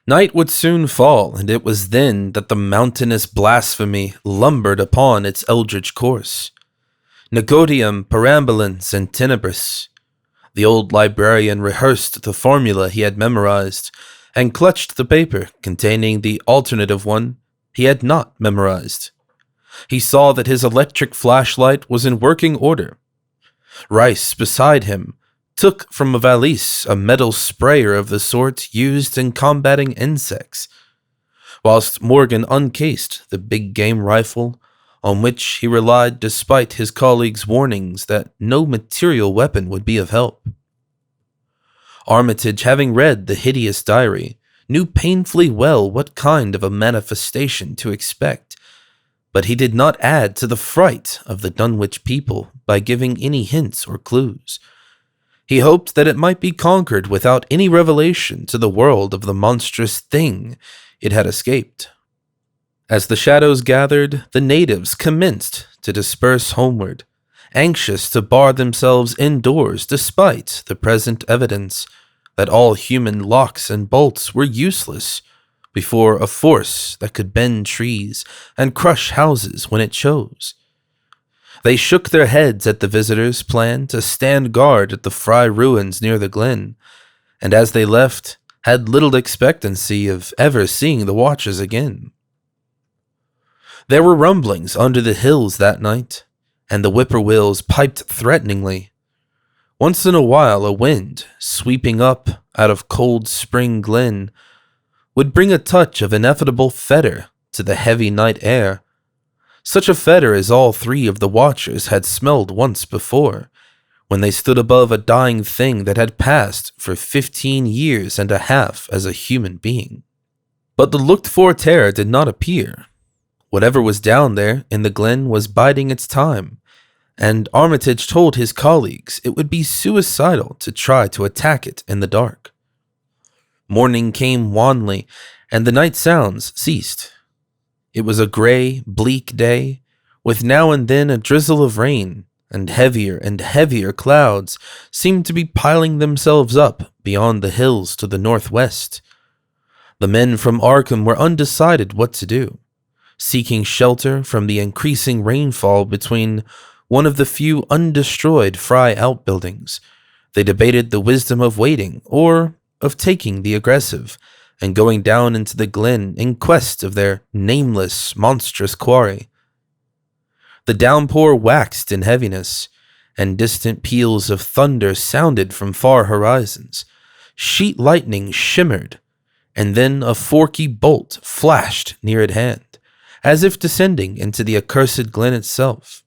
Night would soon fall, and it was then that the mountainous blasphemy lumbered upon its eldritch course. Negotium perambulans in tenebris. The old librarian rehearsed the formula he had memorized, and clutched the paper containing the alternative one he had not memorized. He saw that his electric flashlight was in working order. Rice, beside him, took from a valise a metal sprayer of the sort used in combating insects, whilst Morgan uncased the big game rifle on which he relied despite his colleague's warnings that no material weapon would be of help. Armitage, having read the hideous diary, knew painfully well what kind of a manifestation to expect, but he did not add to the fright of the Dunwich people by giving any hints or clues. He hoped that it might be conquered without any revelation to the world of the monstrous thing it had escaped. As the shadows gathered, the natives commenced to disperse homeward, anxious to bar themselves indoors despite the present evidence that all human locks and bolts were useless before a force that could bend trees and crush houses when it chose. They shook their heads at the visitors' plan to stand guard at the Fry ruins near the glen, and as they left, had little expectancy of ever seeing the watchers again. There were rumblings under the hills that night, and the whippoorwills piped threateningly. Once in a while, a wind, sweeping up out of Cold Spring Glen, would bring a touch of ineffable fetor to the heavy night air, such a fetor as all 3 of the watchers had smelled once before, when they stood above a dying thing that had passed for 15 years and a half as a human being. But the looked-for terror did not appear. Whatever was down there in the glen was biding its time, and Armitage told his colleagues it would be suicidal to try to attack it in the dark. Morning came wanly, and the night sounds ceased. It was a gray, bleak day, with now and then a drizzle of rain, and heavier clouds seemed to be piling themselves up beyond the hills to the northwest. The men from Arkham were undecided what to do, seeking shelter from the increasing rainfall between one of the few undestroyed Fry outbuildings. They debated the wisdom of waiting or of taking the aggressive and going down into the glen in quest of their nameless, monstrous quarry. The downpour waxed in heaviness, and distant peals of thunder sounded from far horizons. Sheet lightning shimmered, and then a forky bolt flashed near at hand, as if descending into the accursed glen itself.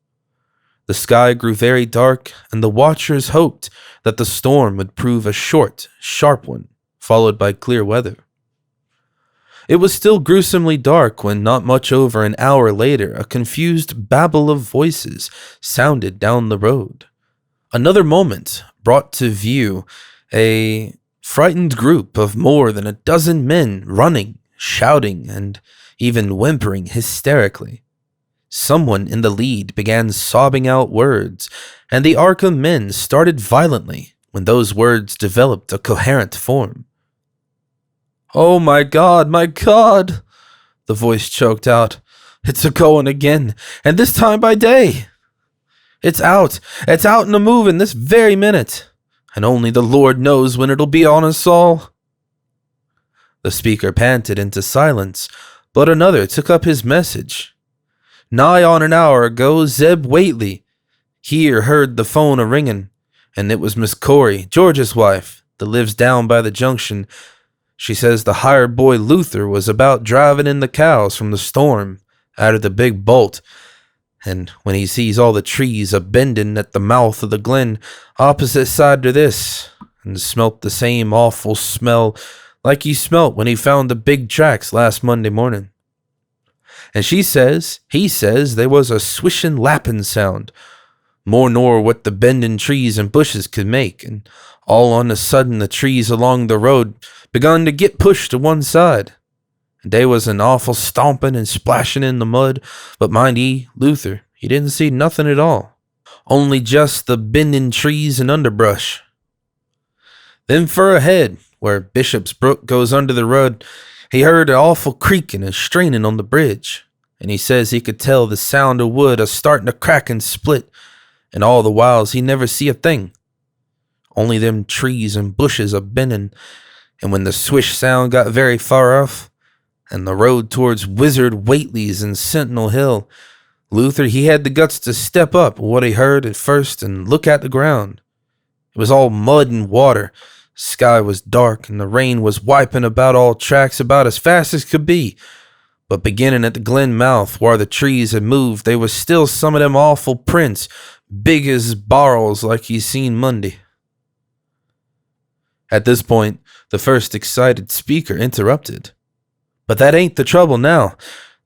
The sky grew very dark, and the watchers hoped that the storm would prove a short, sharp one, followed by clear weather. It was still gruesomely dark when, not much over an hour later, a confused babble of voices sounded down the road. Another moment brought to view a frightened group of more than a dozen men running, shouting, and even whimpering hysterically. Someone in the lead began sobbing out words, and the Arkham men started violently when those words developed a coherent form. "Oh, my God, my God!" the voice choked out. It's a-going again, and this time by day. It's out and a-moving this very minute, and only the Lord knows when it'll be on us all." The speaker panted into silence, but another took up his message. "Nigh on an hour ago, Zeb Whately here heard the phone a-ringing, and it was Miss Corey, George's wife, that lives down by the junction. She says the hired boy Luther was about driving in the cows from the storm out of the big bolt, and when he sees all the trees a-bending at the mouth of the glen opposite side to this, and smelt the same awful smell like he smelt when he found the big tracks last Monday morning. And he says there was a swishing lapping sound, more nor what the bending trees and bushes could make, and all on a sudden the trees along the road begun to get pushed to one side. And they was an awful stomping and splashing in the mud, but mind ye, Luther, he didn't see nothing at all, only just the bending trees and underbrush. Then fur ahead, where Bishop's Brook goes under the road, he heard an awful creaking and straining on the bridge, and he says he could tell the sound of wood a-starting to crack and split, and all the whiles he never see a thing, only them trees and bushes a-bending. And when the swish sound got very far off, and the road towards Wizard Whately's and Sentinel Hill, Luther he had the guts to step up what he heard at first and look at the ground. It was all mud and water. Sky was dark, and the rain was wiping about all tracks about as fast as could be. But beginning at the glen mouth, where the trees had moved, they was still some of them awful prints, big as barrels like he seen Monday. At this point, the first excited speaker interrupted. "But that ain't the trouble now.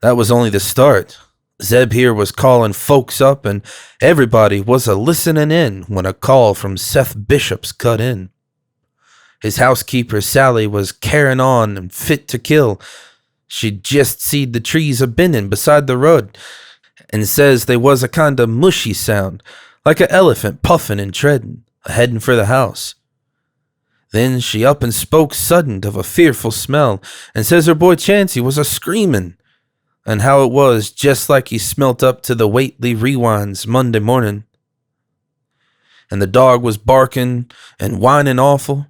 That was only the start. Zeb here was calling folks up, and everybody was a-listening in when a call from Seth Bishop's cut in. His housekeeper, Sally, was carrying on and fit to kill. She'd just seed the trees a-bending beside the road, and says they was a kind of mushy sound, like a elephant puffing and treading, a-heading for the house. Then she up and spoke sudden of a fearful smell, and says her boy Chancey was a-screaming, and how it was just like he smelt up to the Whately rewinds Monday morning. And the dog was barking and whining awful.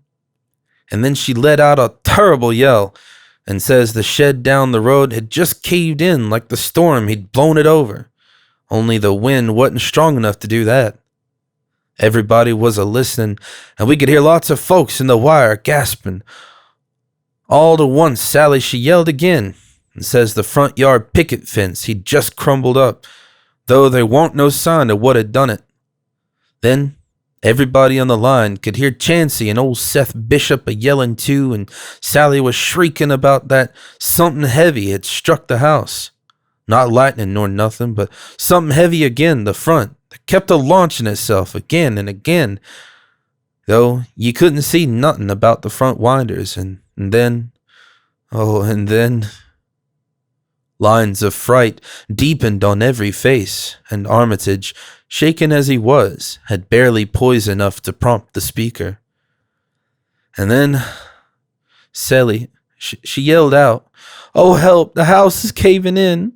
And then she let out a terrible yell, and says the shed down the road had just caved in like the storm he'd blown it over, only the wind wasn't strong enough to do that. Everybody was a-listening, and we could hear lots of folks in the wire gasping. All to once Sally she yelled again, and says the front yard picket fence he'd just crumbled up, though there warn't no sign of what had done it. Then everybody on the line could hear Chancey and old Seth Bishop a-yelling too, and Sally was shrieking about that something heavy had struck the house. Not lightning nor nothing, but something heavy again the front, that kept a-launching itself again and again, though ye couldn't see nothing about the front winders, and then, lines of fright deepened on every face, and Armitage, shaken as he was, had barely poise enough to prompt the speaker. And then Sally, she yelled out, "Oh, help, the house is caving in."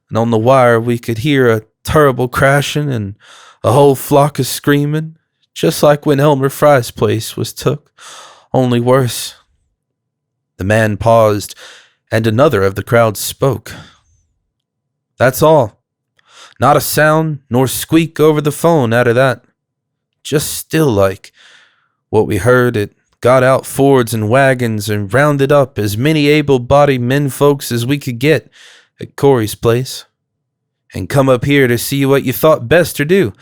And on the wire we could hear a terrible crashing and a whole flock of screaming, just like when Elmer Fry's place was took, only worse. The man paused, and another of the crowd spoke. "That's all. Not a sound nor squeak over the phone out of that. Just still like. What we heard, it got out Fords and wagons and rounded up as many able-bodied menfolks as we could get at Corey's place, and come up here to see what you thought best to do.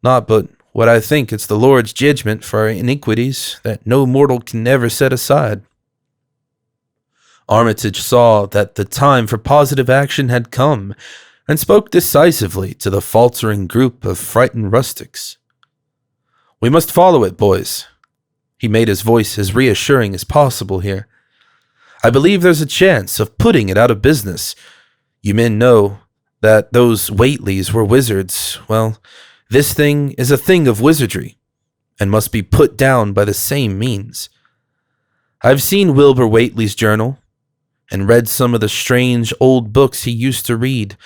Not but what I think it's the Lord's judgment for our iniquities that no mortal can ever set aside." Armitage saw that the time for positive action had come, and spoke decisively to the faltering group of frightened rustics. "We must follow it, boys." He made his voice as reassuring as possible here. "I believe there's a chance of putting it out of business. You men know that those Whateleys were wizards. Well, this thing is a thing of wizardry, and must be put down by the same means. I've seen Wilbur Whately's journal, and read some of the strange old books he used to read,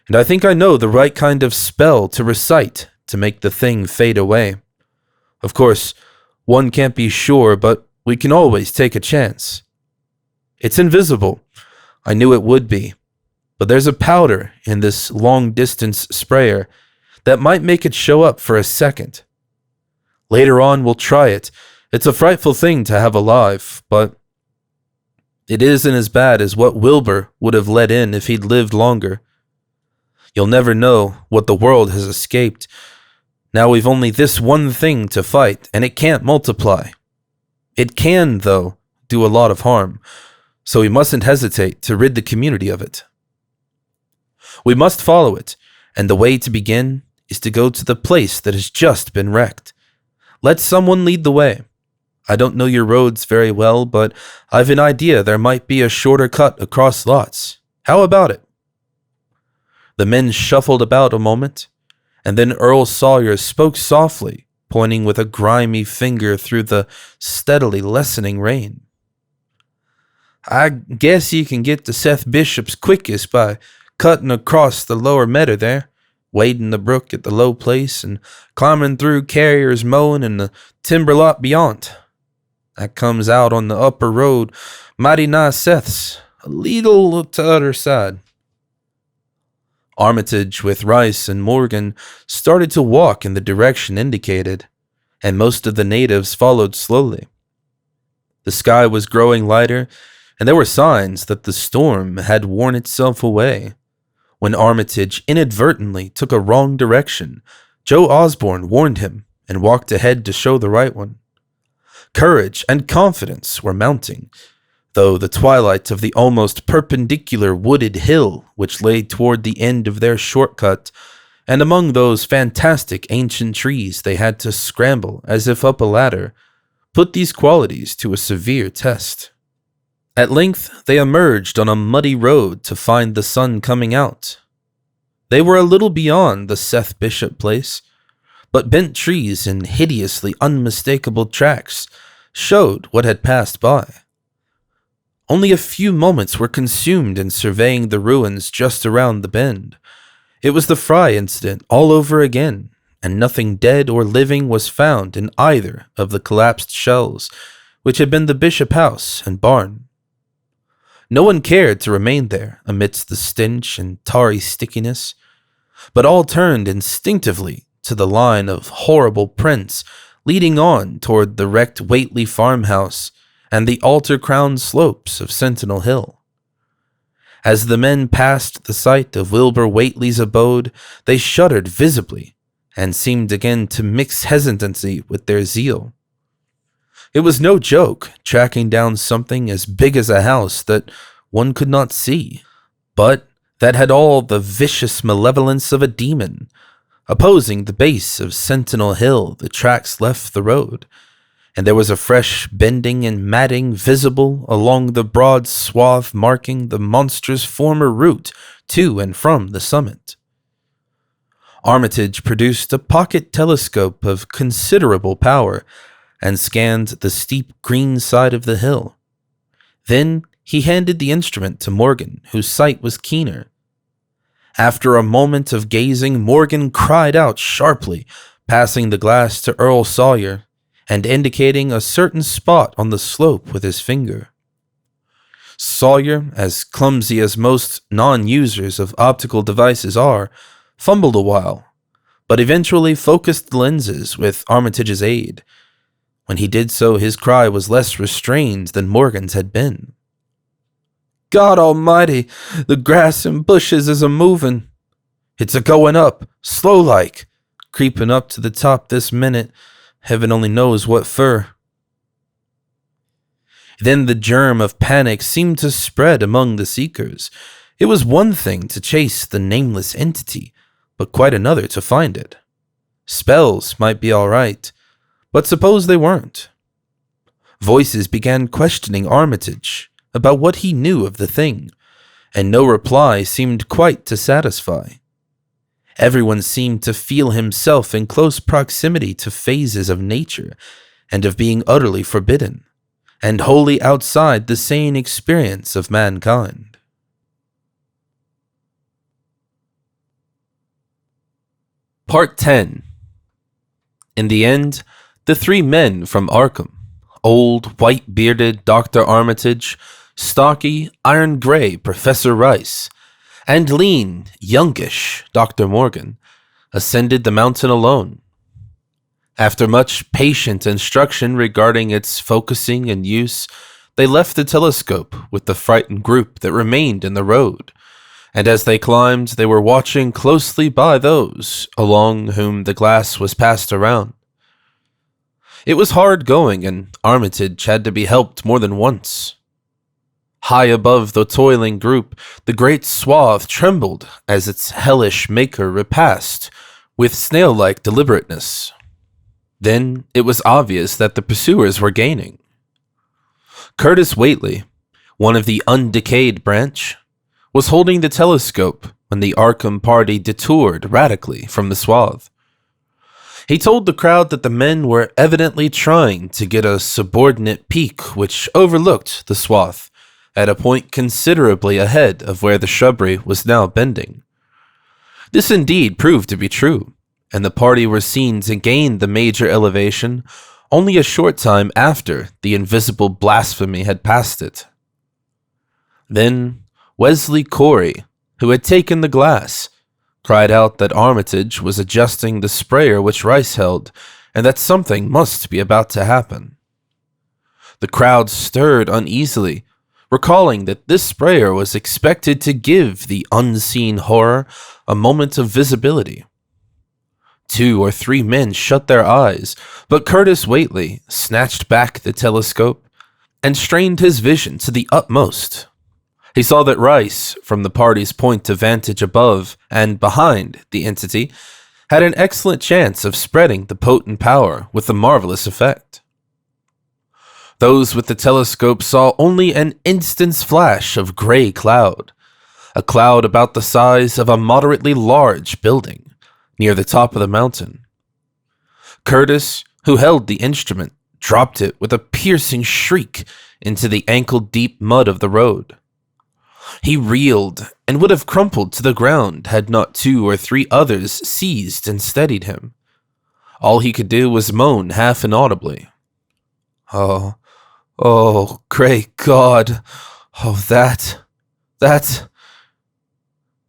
and I think I know the right kind of spell to recite to make the thing fade away. Of course, one can't be sure, but we can always take a chance. It's invisible. I knew it would be. But there's a powder in this long-distance sprayer that might make it show up for a second. Later on, we'll try it. It's a frightful thing to have alive, but it isn't as bad as what Wilbur would have let in if he'd lived longer. You'll never know what the world has escaped. Now we've only this one thing to fight, and it can't multiply. It can, though, do a lot of harm, so we mustn't hesitate to rid the community of it. We must follow it, and the way to begin is to go to the place that has just been wrecked. Let someone lead the way. I don't know your roads very well, but I've an idea there might be a shorter cut across lots. How about it? The men shuffled about a moment, and then Earl Sawyer spoke softly, pointing with a grimy finger through the steadily lessening rain. I guess you can get to Seth Bishop's quickest by cutting across the lower meadow there, wading the brook at the low place, and climbing through Carrier's mowing and the timber lot beyond. That comes out on the upper road, mighty nigh Seth's, a leetle to t'other side. Armitage, with Rice and Morgan, started to walk in the direction indicated, and most of the natives followed slowly. The sky was growing lighter, and there were signs that the storm had worn itself away. When Armitage inadvertently took a wrong direction, Joe Osborne warned him and walked ahead to show the right one. Courage and confidence were mounting, though the twilight of the almost perpendicular wooded hill which lay toward the end of their shortcut, and among those fantastic ancient trees they had to scramble as if up a ladder, put these qualities to a severe test. At length they emerged on a muddy road to find the sun coming out. They were a little beyond the Seth Bishop place, but bent trees and hideously unmistakable tracks showed what had passed by. Only a few moments were consumed in surveying the ruins just around the bend. It was the Fry incident all over again, and nothing dead or living was found in either of the collapsed shells, which had been the Bishop house and barn. No one cared to remain there amidst the stench and tarry stickiness, but all turned instinctively to the line of horrible prints leading on toward the wrecked Whately farmhouse and the altar-crowned slopes of Sentinel Hill. As the men passed the site of Wilbur Whately's abode, they shuddered visibly and seemed again to mix hesitancy with their zeal. It was no joke tracking down something as big as a house that one could not see, but that had all the vicious malevolence of a demon. Opposing the base of Sentinel Hill, the tracks left the road, and there was a fresh bending and matting visible along the broad swath marking the monster's former route to and from the summit. Armitage produced a pocket telescope of considerable power and scanned the steep green side of the hill. Then he handed the instrument to Morgan, whose sight was keener. After a moment of gazing, Morgan cried out sharply, passing the glass to Earl Sawyer and indicating a certain spot on the slope with his finger. Sawyer, as clumsy as most non-users of optical devices are, fumbled a while, but eventually focused the lenses with Armitage's aid. When he did so, his cry was less restrained than Morgan's had been. "God almighty, the grass and bushes is a-movin'. It's a-goin' up, slow-like, creepin' up to the top this minute, heaven only knows what fur." Then the germ of panic seemed to spread among the seekers. It was one thing to chase the nameless entity, but quite another to find it. Spells might be all right, but suppose they weren't? Voices began questioning Armitage about what he knew of the thing, and no reply seemed quite to satisfy. Everyone seemed to feel himself in close proximity to phases of nature and of being utterly forbidden, and wholly outside the sane experience of mankind. Part 10. In the end, the three men from Arkham, old, white-bearded Dr. Armitage, stocky, iron-gray Professor Rice, and lean, youngish Dr. Morgan, ascended the mountain alone. After much patient instruction regarding its focusing and use, they left the telescope with the frightened group that remained in the road, and as they climbed, they were watching closely by those along whom the glass was passed around. It was hard going, and Armitage had to be helped more than once. High above the toiling group, the great swath trembled as its hellish maker repassed with snail-like deliberateness. Then it was obvious that the pursuers were gaining. Curtis Whately, one of the undecayed branch, was holding the telescope when the Arkham party detoured radically from the swath. He told the crowd that the men were evidently trying to get a subordinate peak which overlooked the swath at a point considerably ahead of where the shrubbery was now bending. This indeed proved to be true, and the party were seen to gain the major elevation only a short time after the invisible blasphemy had passed it. Then Wesley Corey, who had taken the glass, cried out that Armitage was adjusting the sprayer which Rice held, and that something must be about to happen. The crowd stirred uneasily, recalling that this sprayer was expected to give the unseen horror a moment of visibility. 2 or 3 men shut their eyes, but Curtis Whately snatched back the telescope and strained his vision to the utmost. He saw that Rice, from the party's point of vantage above and behind the entity, had an excellent chance of spreading the potent power with a marvelous effect. Those with the telescope saw only an instant's flash of gray cloud, a cloud about the size of a moderately large building, near the top of the mountain. Curtis, who held the instrument, dropped it with a piercing shriek into the ankle-deep mud of the road. He reeled and would have crumpled to the ground had not 2 or 3 others seized and steadied him. All he could do was moan half inaudibly. Oh, great God. Oh, that.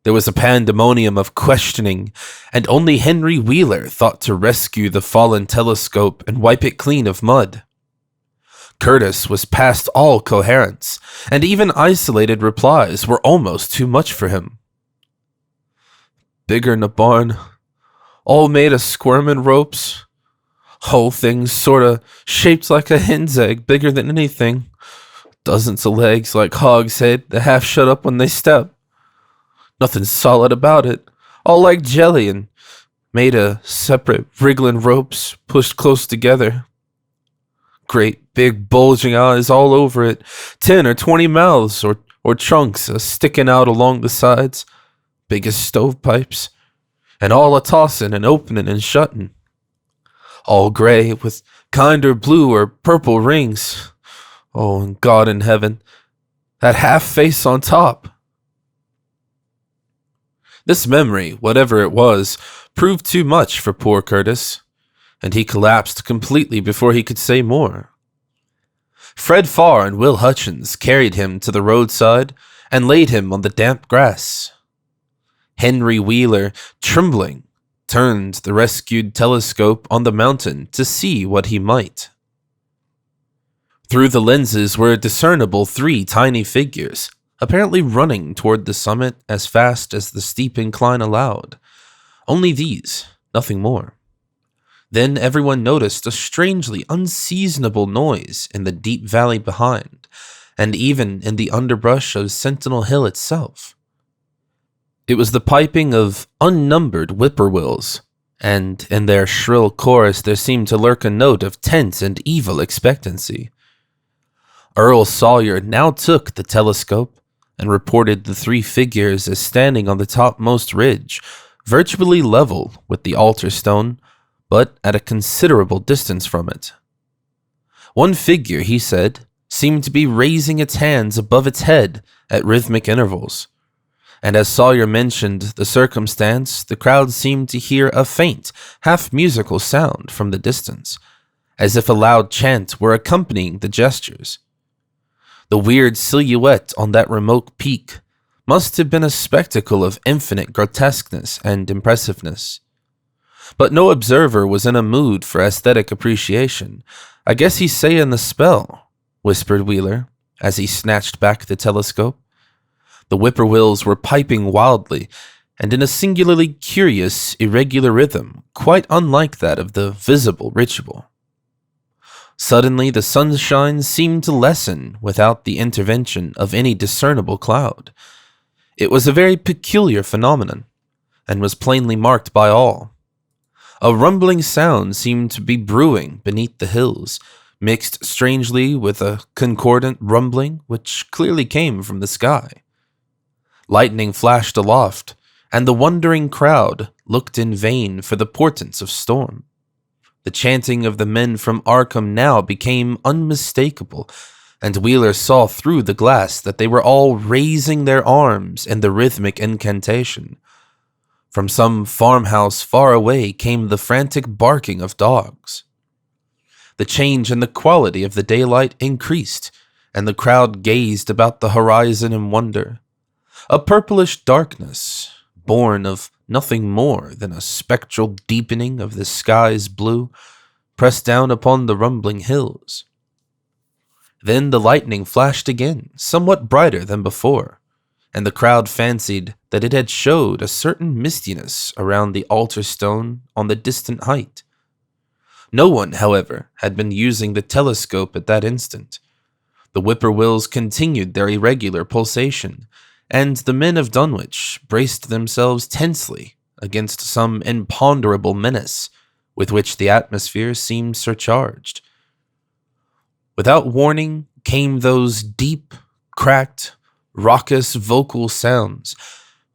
There was a pandemonium of questioning, and only Henry Wheeler thought to rescue the fallen telescope and wipe it clean of mud. Curtis was past all coherence, and even isolated replies were almost too much for him. Bigger'n a barn, all made of squirmin' ropes. Whole thing's sorta shaped like a hen's egg, bigger than anything. Dozens of legs like hog's head that half shut up when they step. Nothing solid about it, all like jelly and made of separate wriggling ropes pushed close together. Great big bulging eyes all over it, 10 or 20 mouths or trunks sticking out along the sides, big as stovepipes, and all a-tossin' and opening and shutting. All gray with kinder blue or purple rings. Oh, and God in heaven, that half face on top. This memory, whatever it was, proved too much for poor Curtis, and he collapsed completely before he could say more. Fred Farr and Will Hutchins carried him to the roadside and laid him on the damp grass. Henry Wheeler, trembling, turned the rescued telescope on the mountain to see what he might. Through the lenses were discernible 3 tiny figures, apparently running toward the summit as fast as the steep incline allowed. Only these, nothing more. Then everyone noticed a strangely unseasonable noise in the deep valley behind, and even in the underbrush of Sentinel Hill itself. It was the piping of unnumbered whippoorwills, and in their shrill chorus there seemed to lurk a note of tense and evil expectancy. Earl Sawyer now took the telescope and reported the 3 figures as standing on the topmost ridge, virtually level with the altar stone, but at a considerable distance from it. One figure, he said, seemed to be raising its hands above its head at rhythmic intervals. And as Sawyer mentioned the circumstance, the crowd seemed to hear a faint, half-musical sound from the distance, as if a loud chant were accompanying the gestures. The weird silhouette on that remote peak must have been a spectacle of infinite grotesqueness and impressiveness. But no observer was in a mood for aesthetic appreciation. "I guess he's saying the spell," whispered Wheeler, as he snatched back the telescope. The whippoorwills were piping wildly, and in a singularly curious, irregular rhythm, quite unlike that of the visible ritual. Suddenly the sunshine seemed to lessen without the intervention of any discernible cloud. It was a very peculiar phenomenon, and was plainly marked by all. A rumbling sound seemed to be brewing beneath the hills, mixed strangely with a concordant rumbling which clearly came from the sky. Lightning flashed aloft, and the wondering crowd looked in vain for the portents of storm. The chanting of the men from Arkham now became unmistakable, and Wheeler saw through the glass that they were all raising their arms in the rhythmic incantation. From some farmhouse far away came the frantic barking of dogs. The change in the quality of the daylight increased, and the crowd gazed about the horizon in wonder. A purplish darkness, born of nothing more than a spectral deepening of the sky's blue, pressed down upon the rumbling hills. Then the lightning flashed again, somewhat brighter than before, and the crowd fancied that it had showed a certain mistiness around the altar stone on the distant height. No one, however, had been using the telescope at that instant. The whippoorwills continued their irregular pulsation, and the men of Dunwich braced themselves tensely against some imponderable menace with which the atmosphere seemed surcharged. Without warning came those deep, cracked, raucous vocal sounds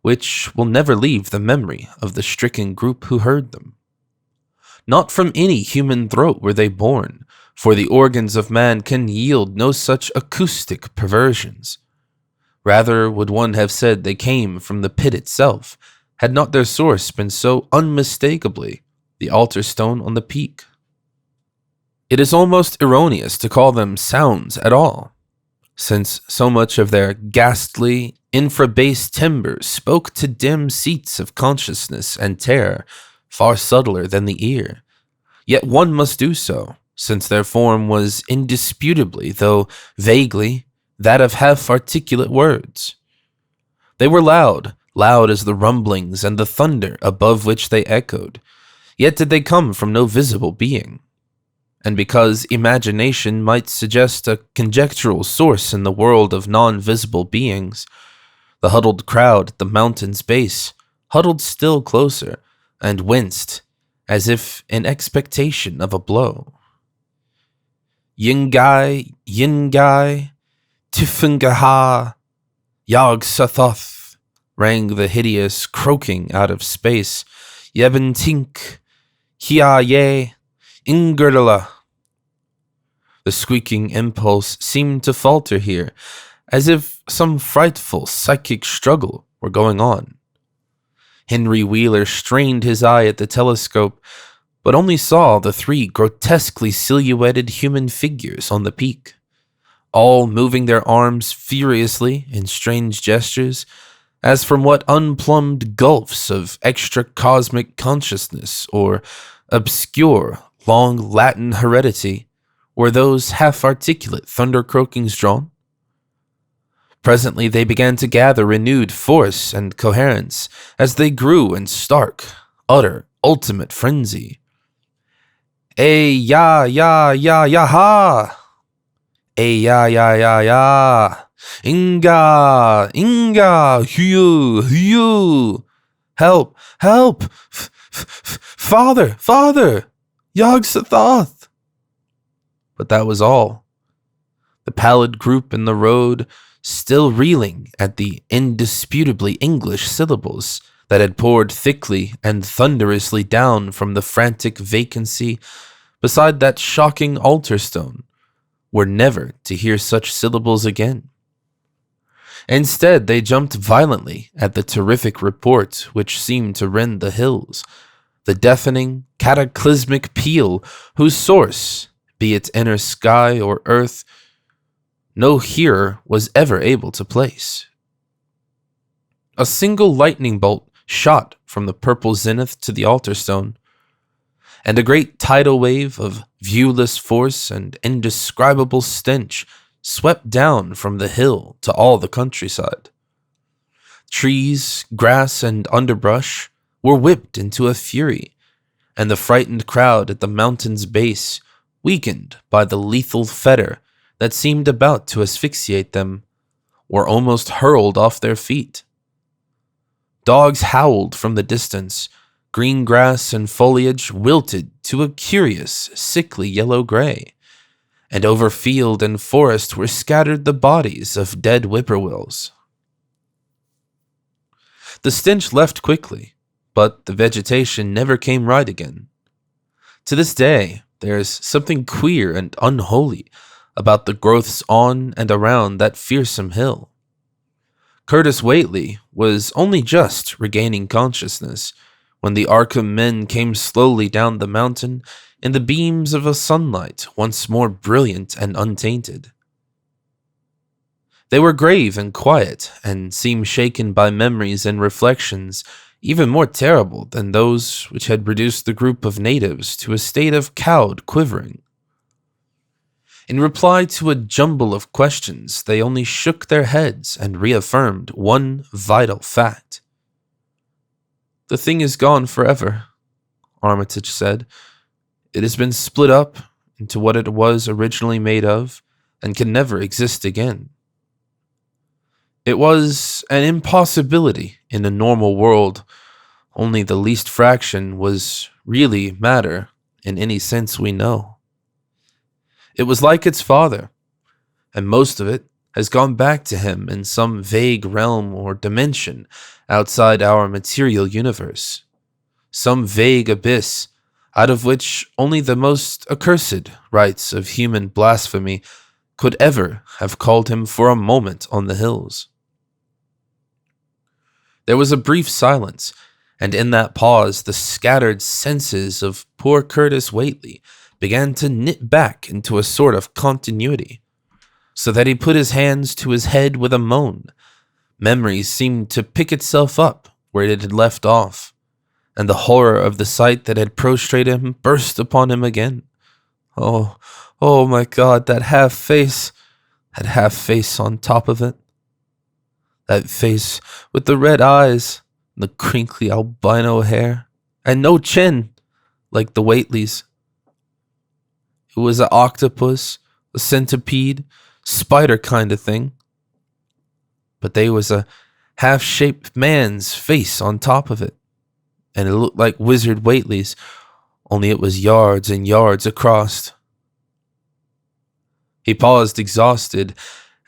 which will never leave the memory of the stricken group who heard them. Not from any human throat were they born, for the organs of man can yield no such acoustic perversions. Rather would one have said they came from the pit itself, had not their source been so unmistakably the altar stone on the peak. It is almost erroneous to call them sounds at all, since so much of their ghastly, infra-bass timbre spoke to dim seats of consciousness and terror far subtler than the ear. Yet one must do so, since their form was indisputably, though vaguely, that of half-articulate words. They were loud as the rumblings and the thunder above which they echoed, yet did they come from no visible being. And because imagination might suggest a conjectural source in the world of non-visible beings, the huddled crowd at the mountain's base huddled still closer and winced as if in expectation of a blow. Yingai, Yingai, Tifungaha, Yog Sothoth, rang the hideous croaking out of space. Yebentink, Hia Ye, Ingerdala. The squeaking impulse seemed to falter here, as if some frightful psychic struggle were going on. Henry Wheeler strained his eye at the telescope, but only saw the three grotesquely silhouetted human figures on the peak, all moving their arms furiously in strange gestures, as from what unplumbed gulfs of extra-cosmic consciousness or obscure, long Latin heredity were those half-articulate thunder-croakings drawn. Presently they began to gather renewed force and coherence as they grew in stark, utter, ultimate frenzy. Ya, ya, ya, ya, ha! Ya, ya, ya, ya! Inga, Inga, Hugh, Hugh! Help, help! Father, father! Yog Sothoth! But that was all. The pallid group in the road, still reeling at the indisputably English syllables that had poured thickly and thunderously down from the frantic vacancy beside that shocking altar stone, were never to hear such syllables again. Instead, they jumped violently at the terrific report which seemed to rend the hills, the deafening, cataclysmic peal whose source, be it inner sky or earth, no hearer was ever able to place. A single lightning bolt shot from the purple zenith to the altar stone, and a great tidal wave of viewless force and indescribable stench swept down from the hill to all the countryside. Trees, grass, and underbrush were whipped into a fury, and the frightened crowd at the mountain's base, weakened by the lethal fetter that seemed about to asphyxiate them, were almost hurled off their feet. Dogs howled from the distance. Green grass and foliage wilted to a curious, sickly yellow-gray, and over field and forest were scattered the bodies of dead whippoorwills. The stench left quickly, but the vegetation never came right again. To this day, there is something queer and unholy about the growths on and around that fearsome hill. Curtis Whately was only just regaining consciousness when the Arkham men came slowly down the mountain in the beams of a sunlight once more brilliant and untainted. They were grave and quiet, and seemed shaken by memories and reflections even more terrible than those which had reduced the group of natives to a state of cowed quivering. In reply to a jumble of questions, they only shook their heads and reaffirmed one vital fact. "The thing is gone forever," Armitage said. "It has been split up into what it was originally made of, and can never exist again." It was an impossibility in a normal world. Only the least fraction was really matter in any sense we know. It was like its father, and most of it has gone back to him in some vague realm or dimension outside our material universe, some vague abyss out of which only the most accursed rites of human blasphemy could ever have called him for a moment on the hills. There was a brief silence, and in that pause the scattered senses of poor Curtis Whately began to knit back into a sort of continuity, so that he put his hands to his head with a moan. Memory seemed to pick itself up where it had left off, and the horror of the sight that had prostrated him burst upon him again. Oh, my God, that half face on top of it. That face with the red eyes, the crinkly albino hair, and no chin, like the Whateleys. It was an octopus, a centipede, spider kind of thing. But there was a half-shaped man's face on top of it, and it looked like Wizard Whately's, only it was yards and yards across. He paused exhausted,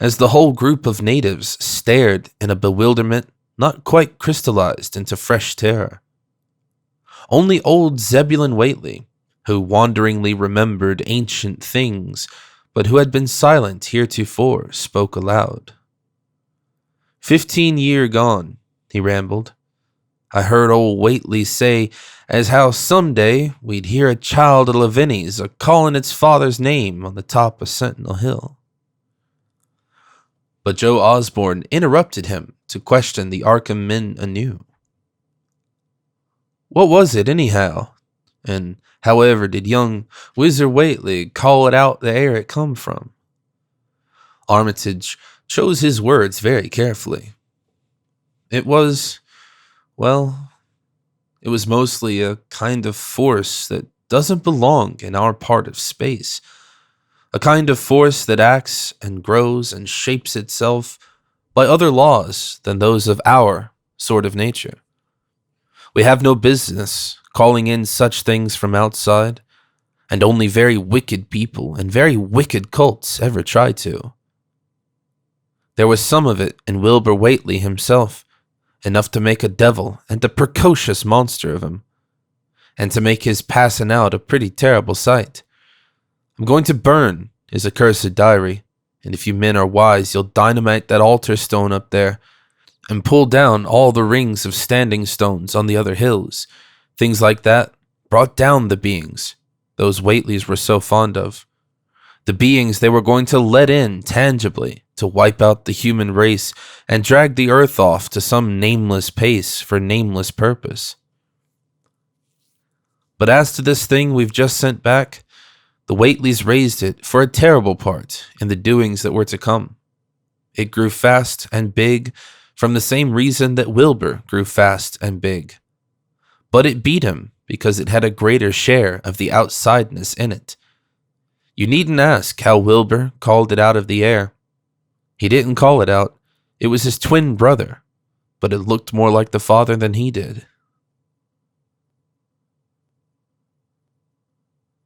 as the whole group of natives stared in a bewilderment not quite crystallized into fresh terror. Only old Zebulon Whately, who wanderingly remembered ancient things, but who had been silent heretofore, spoke aloud. 15 year gone, he rambled. I heard old Whately say as how someday we'd hear a child of Lavini's a-calling its father's name on the top of Sentinel Hill. But Joe Osborne interrupted him to question the Arkham men anew. What was it, anyhow? And however did young Wizard Whately call it out the air it come from? Armitage chose his words very carefully. It was mostly a kind of force that doesn't belong in our part of space. A kind of force that acts and grows and shapes itself by other laws than those of our sort of nature. We have no business calling in such things from outside, and only very wicked people and very wicked cults ever try to. There was some of it in Wilbur Whately himself, enough to make a devil and a precocious monster of him, and to make his passing out a pretty terrible sight. I'm going to burn is a cursed diary, and if you men are wise, you'll dynamite that altar stone up there and pull down all the rings of standing stones on the other hills. Things like that brought down the beings those Whateleys were so fond of. The beings they were going to let in tangibly to wipe out the human race and drag the earth off to some nameless pace for nameless purpose. But as to this thing we've just sent back, the Whateleys raised it for a terrible part in the doings that were to come. It grew fast and big from the same reason that Wilbur grew fast and big. But it beat him because it had a greater share of the outsideness in it. You needn't ask how Wilbur called it out of the air. He didn't call it out. It was his twin brother, but it looked more like the father than he did.